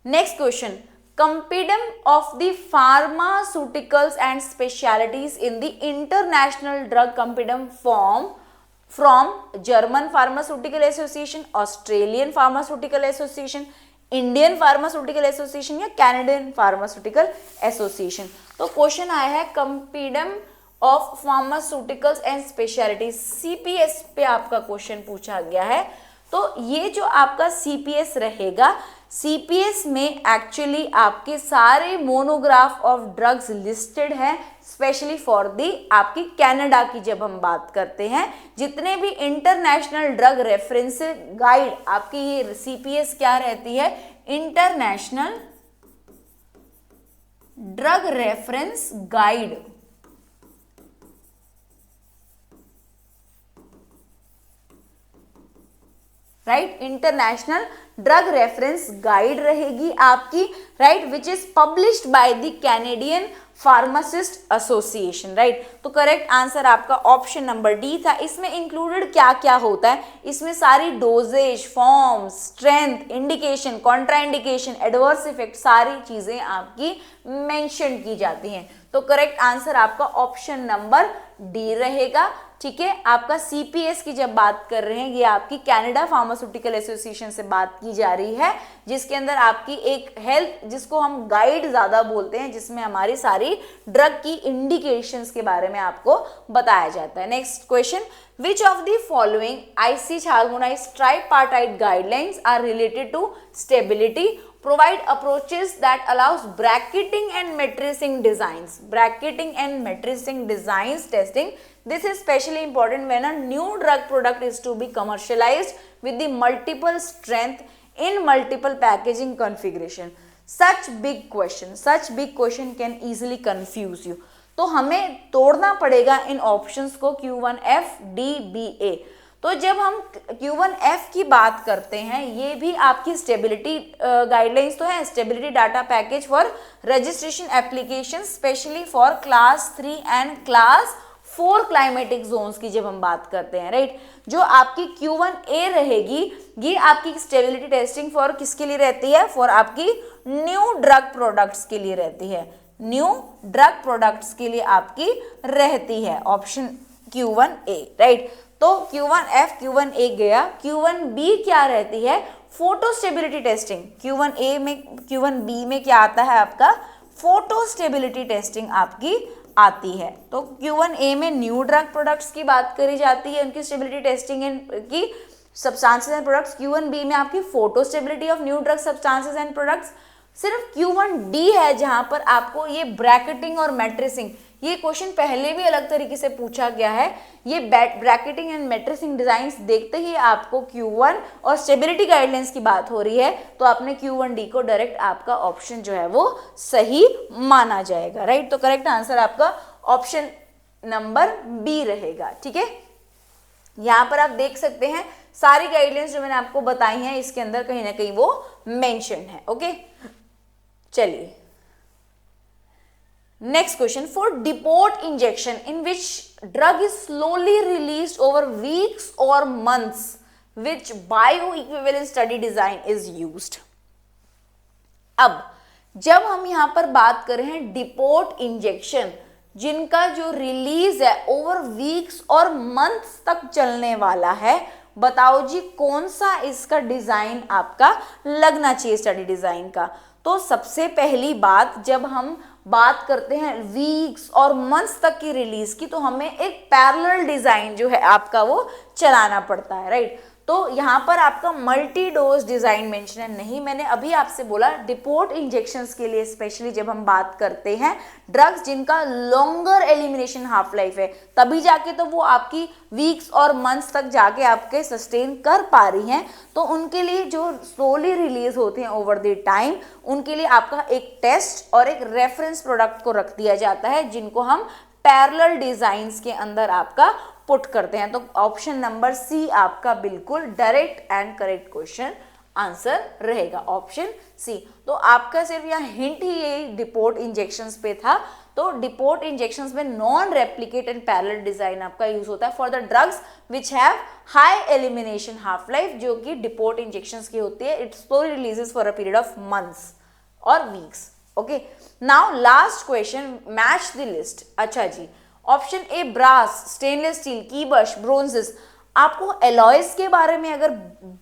next question, compendium of the pharmaceuticals and specialties in the international drug compendium form from German pharmaceutical association, Australian pharmaceutical association, Indian pharmaceutical association या कैनेडियन फार्मास्यूटिकल एसोसिएशन। तो क्वेश्चन आया है compendium of pharmaceuticals and specialties, CPS पे आपका क्वेश्चन पूछा गया है। तो ये जो आपका CPS रहेगा, CPS में एक्चुअली आपके सारे मोनोग्राफ ऑफ ड्रग्स लिस्टेड है, स्पेशली फॉर दी आपकी कनाडा की जब हम बात करते हैं, जितने भी इंटरनेशनल ड्रग रेफरेंस गाइड आपकी ये CPS क्या रहती है, international drug reference guide, right, international drug reference guide रहेगी आपकी, right, which is published by the Canadian pharmacist association, right. तो करेक्ट आंसर आपका ऑप्शन नंबर डी था। इसमें इंक्लूडेड क्या क्या होता है, इसमें सारी doses, form, strength, indication, contraindication, adverse effect, सारी चीजें आपकी मेंशन की जाती हैं। तो करेक्ट आंसर आपका ऑप्शन नंबर डी रहेगा। ठीक है, आपका CPS की जब बात कर रहे हैं, ये आपकी कनाडा फार्मास्यूटिकल एसोसिएशन से बात की जा रही है, जिसके अंदर आपकी एक हेल्थ, जिसको हम गाइड ज्यादा बोलते हैं, जिसमें हमारी सारी ड्रग की इंडिकेशंस के बारे में आपको बताया जाता है। Next question, which of the following ICH harmonized tripartite guidelines are related to stability, provide approaches that allows bracketing and matricing designs, bracketing and matricing designs testing. This is especially important when a new drug product is to be commercialized with the multiple strength in multiple packaging configuration. Such big question can easily confuse you. तो हमें तोड़ना पड़ेगा इन ऑप्शंस को Q1F, D, B, A। तो जब हम Q1F की बात करते हैं, ये भी आपकी स्टेबिलिटी गाइडलाइंस तो है, stability data package for registration application specially for class 3 and class 4 climatic zones की जब हम बात करते हैं, राइट। जो आपकी Q1A रहेगी, ये आपकी स्टेबिलिटी टेस्टिंग फॉर किसके लिए रहती है, फॉर आपकी न्यू ड्रग प्रोडक्ट्स के लिए रहती है, न्यू ड्रग प्रोडक्ट्स के लिए आपकी रहती है, ऑप्शन Q1A, राइट। तो Q1F, Q1A गया। Q1B क्या रहती है, फोटो स्टेबिलिटी टेस्टिंग। Q1B में क्या आता है आपका, फोटो स्टेबिलिटी टेस्टिंग आपकी आती है। तो Q1A में न्यू ड्रग प्रोडक्ट्स की बात करी जाती है, उनकी स्टेबिलिटी टेस्टिंग की सब्सटेंसेस एंड प्रोडक्ट्स। Q1B में आपकी photo stability of new drug substances and products. सिर्फ Q1D है जहां पर आपको ये ब्रैकेटिंग और मैट्रिसिंग, ये क्वेश्चन पहले भी अलग तरीके से पूछा गया है। ये ब्रैकेटिंग एंड मैट्रिसिंग डिजाइंस देखते ही आपको Q1 और स्टेबिलिटी गाइडलाइंस की बात हो रही है, तो आपने Q1D को डायरेक्ट आपका ऑप्शन जो है वो सही माना जाएगा, राइट। तो करेक्ट आंसर आपका ऑप्शन नंबर बी रहेगा। ठीक है, यहाँ पर आप देख सकते हैं सारी गाइडलाइंस जो मैंने आपको बताई हैं, इसके अंदर कहीं ना कहीं वो मेंशन है। ओके, चलिए next question, for depot injection in which drug is slowly released over weeks और months, which bio equivalent study design is used. अब जब हम यहां पर बात कर रहे हैं डिपोट इंजेक्शन, जिनका जो रिलीज है ओवर वीक्स और मंथ्स तक चलने वाला है, बताओ जी कौन सा इसका डिजाइन आपका लगना चाहिए स्टडी डिजाइन का। तो सबसे पहली बात, जब हम बात करते हैं वीक्स और मंथ्स तक की रिलीज की, तो हमें एक पैरेलल डिजाइन जो है आपका वो चलाना पड़ता है, राइट। तो यहाँ पर आपका मल्टी डोज डिजाइन मेंशन है नहीं, मैंने अभी आपसे बोला डिपोर्ट इंजेक्शंस के लिए स्पेशली जब हम बात करते हैं ड्रग्स जिनका लॉन्गर एलिमिनेशन हाफ लाइफ है, तभी जाके तो वो आपकी वीक्स और मंथ्स तक जाके आपके सस्टेन कर पा रही हैं। तो उनके लिए जो स्लोली रिलीज होते हैं ओवर द टाइम, उनके लिए आपका एक टेस्ट और एक रेफरेंस प्रोडक्ट को रख दिया जाता है, जिनको हम पैरेलल डिजाइंस के अंदर आपका पुट करते हैं। तो ऑप्शन नंबर सी आपका बिल्कुल direct and correct question answer रहेगा, ऑप्शन सी। तो आपका सिर्फ यहाँ हिंट ही ये डिपोर्ट इंजेक्शंस पे था। तो डिपोर्ट इंजेक्शंस में non replicate and parallel design आपका यूज होता है for the drugs which have high elimination half life, जो कि डिपोर्ट इंजेक्शंस की होती है। It slow releases for a period of months और weeks. Okay, now last question, match the list. अच्छा जी, option A brass, stainless steel, कीबश, ब्रोंजेस। आपको एलॉयज के बारे में अगर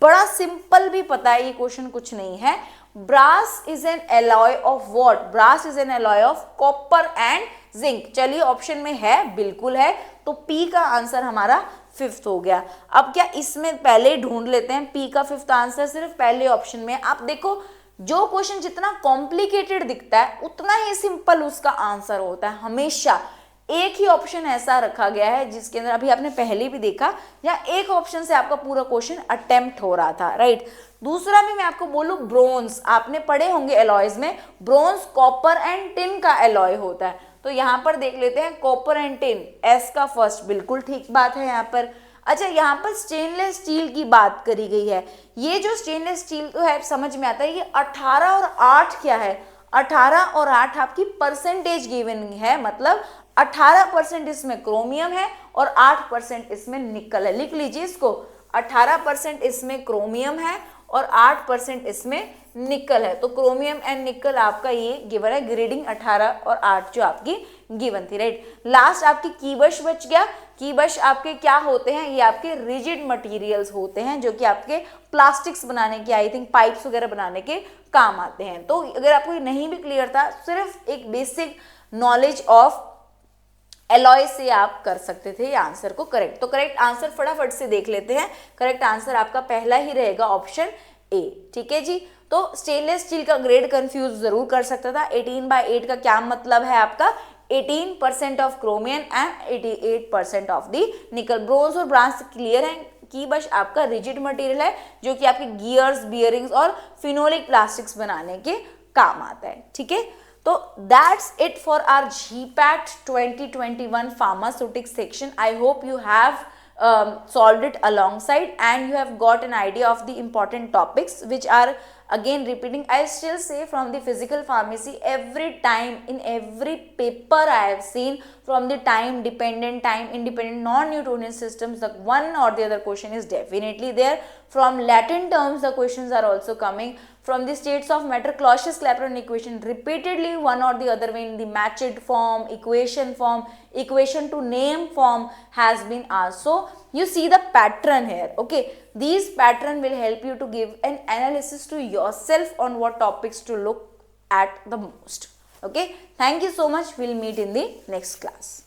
बड़ा सिंपल भी पता है, ये क्वेश्चन कुछ नहीं है। Brass is an alloy of what? Brass is an alloy of copper and zinc. चलिए ऑप्शन में है, बिल्कुल है, तो पी का आंसर हमारा फिफ्थ हो गया। अब क्या इसमें पहले ढूंढ लेते हैं पी का फिफ्थ आंसर सिर्फ पहले ऑप्शन में। आप देखो जो क्वेश्चन जितना कॉम्प्लिकेटेड दिखता है उतना ही सिंपल उसका आंसर होता है हमेशा। एक ही ऑप्शन ऐसा रखा गया है जिसके अंदर अभी आपने पहले भी देखा, या एक ऑप्शन से आपका पूरा क्वेश्चन अटेम्प्ट हो रहा था, राइट। दूसरा भी मैं आपको बोलूं ब्रोंज, आपने पढ़े होंगे एलॉयज में, ब्रोंज कॉपर एंड टिन का एलॉय होता है। तो यहाँ पर देख लेते हैं कॉपर एंड टिन, एस का फर्स्ट, बिल्कुल ठीक बात है यहाँ पर। अच्छा, यहाँ पर स्टेनलेस स्टील की बात करी गई है। ये जो स्टेनलेस स्टील तो है समझ में आता है, ये 18 और 8 क्या है? 18 और 8 आपकी परसेंटेज गिवन है, मतलब 18% इसमें क्रोमियम है और 8% इसमें निकल है। लिख लीजिए इसको, 18% इसमें क्रोमियम है और 8% इसमें निकल है। तो क्रोमियम एंड निकल आपका ये गिवन है, ग्रेडिंग 18 और 8 जो आपकी गिवन थी, राइट। लास्ट आपकी कीबश बच गया। कीबश आपके क्या होते हैं? ये आपके रिजिड मटेरियल्स होते हैं जो कि आपके प्लास्टिक्स बनाने के, आई थिंक पाइप्स वगैरह बनाने के काम आते हैं। तो अगर आपको नहीं भी क्लियर था, सिर्फ एक बेसिक नॉलेज ऑफ एलॉय से आप कर सकते थे ये आंसर को करेक्ट। तो करेक्ट आंसर फटाफट से देख लेते हैं। करेक्ट आंसर आपका पहला ही रहेगा, ऑप्शन ए, ठीक है जी। तो स्टेनलेस स्टील का ग्रेड कंफ्यूज जरूर कर सकता था। 18/8 का क्या मतलब है आपका? 18% of chromium and 88% of the निकल। ब्रोंज और ब्रांस क्लियर है कि बस आपका रिजिड मटेरियल है जो कि आपके गियर्स, बियरिंग्स और फिनोलिक प्लास्टिक्स बनाने के काम आता है, ठीक है। तो that's it for our GPAT 2021 pharmaceutics section. I hope you have solved it alongside and you have got an idea of the important topics which are again repeating. I still say from the physical pharmacy, every time in every paper I have seen, from the time dependent, time independent, non-Newtonian systems, the one or the other question is definitely there. From Latin terms the questions are also coming. From the states of matter, Cauchy-Clapeyron equation, repeatedly one or the other way in the matched form, equation to name form has been asked. So you see the pattern here, okay. These pattern will help you to give an analysis to yourself on what topics to look at the most, okay. Thank you so much. We'll meet in the next class.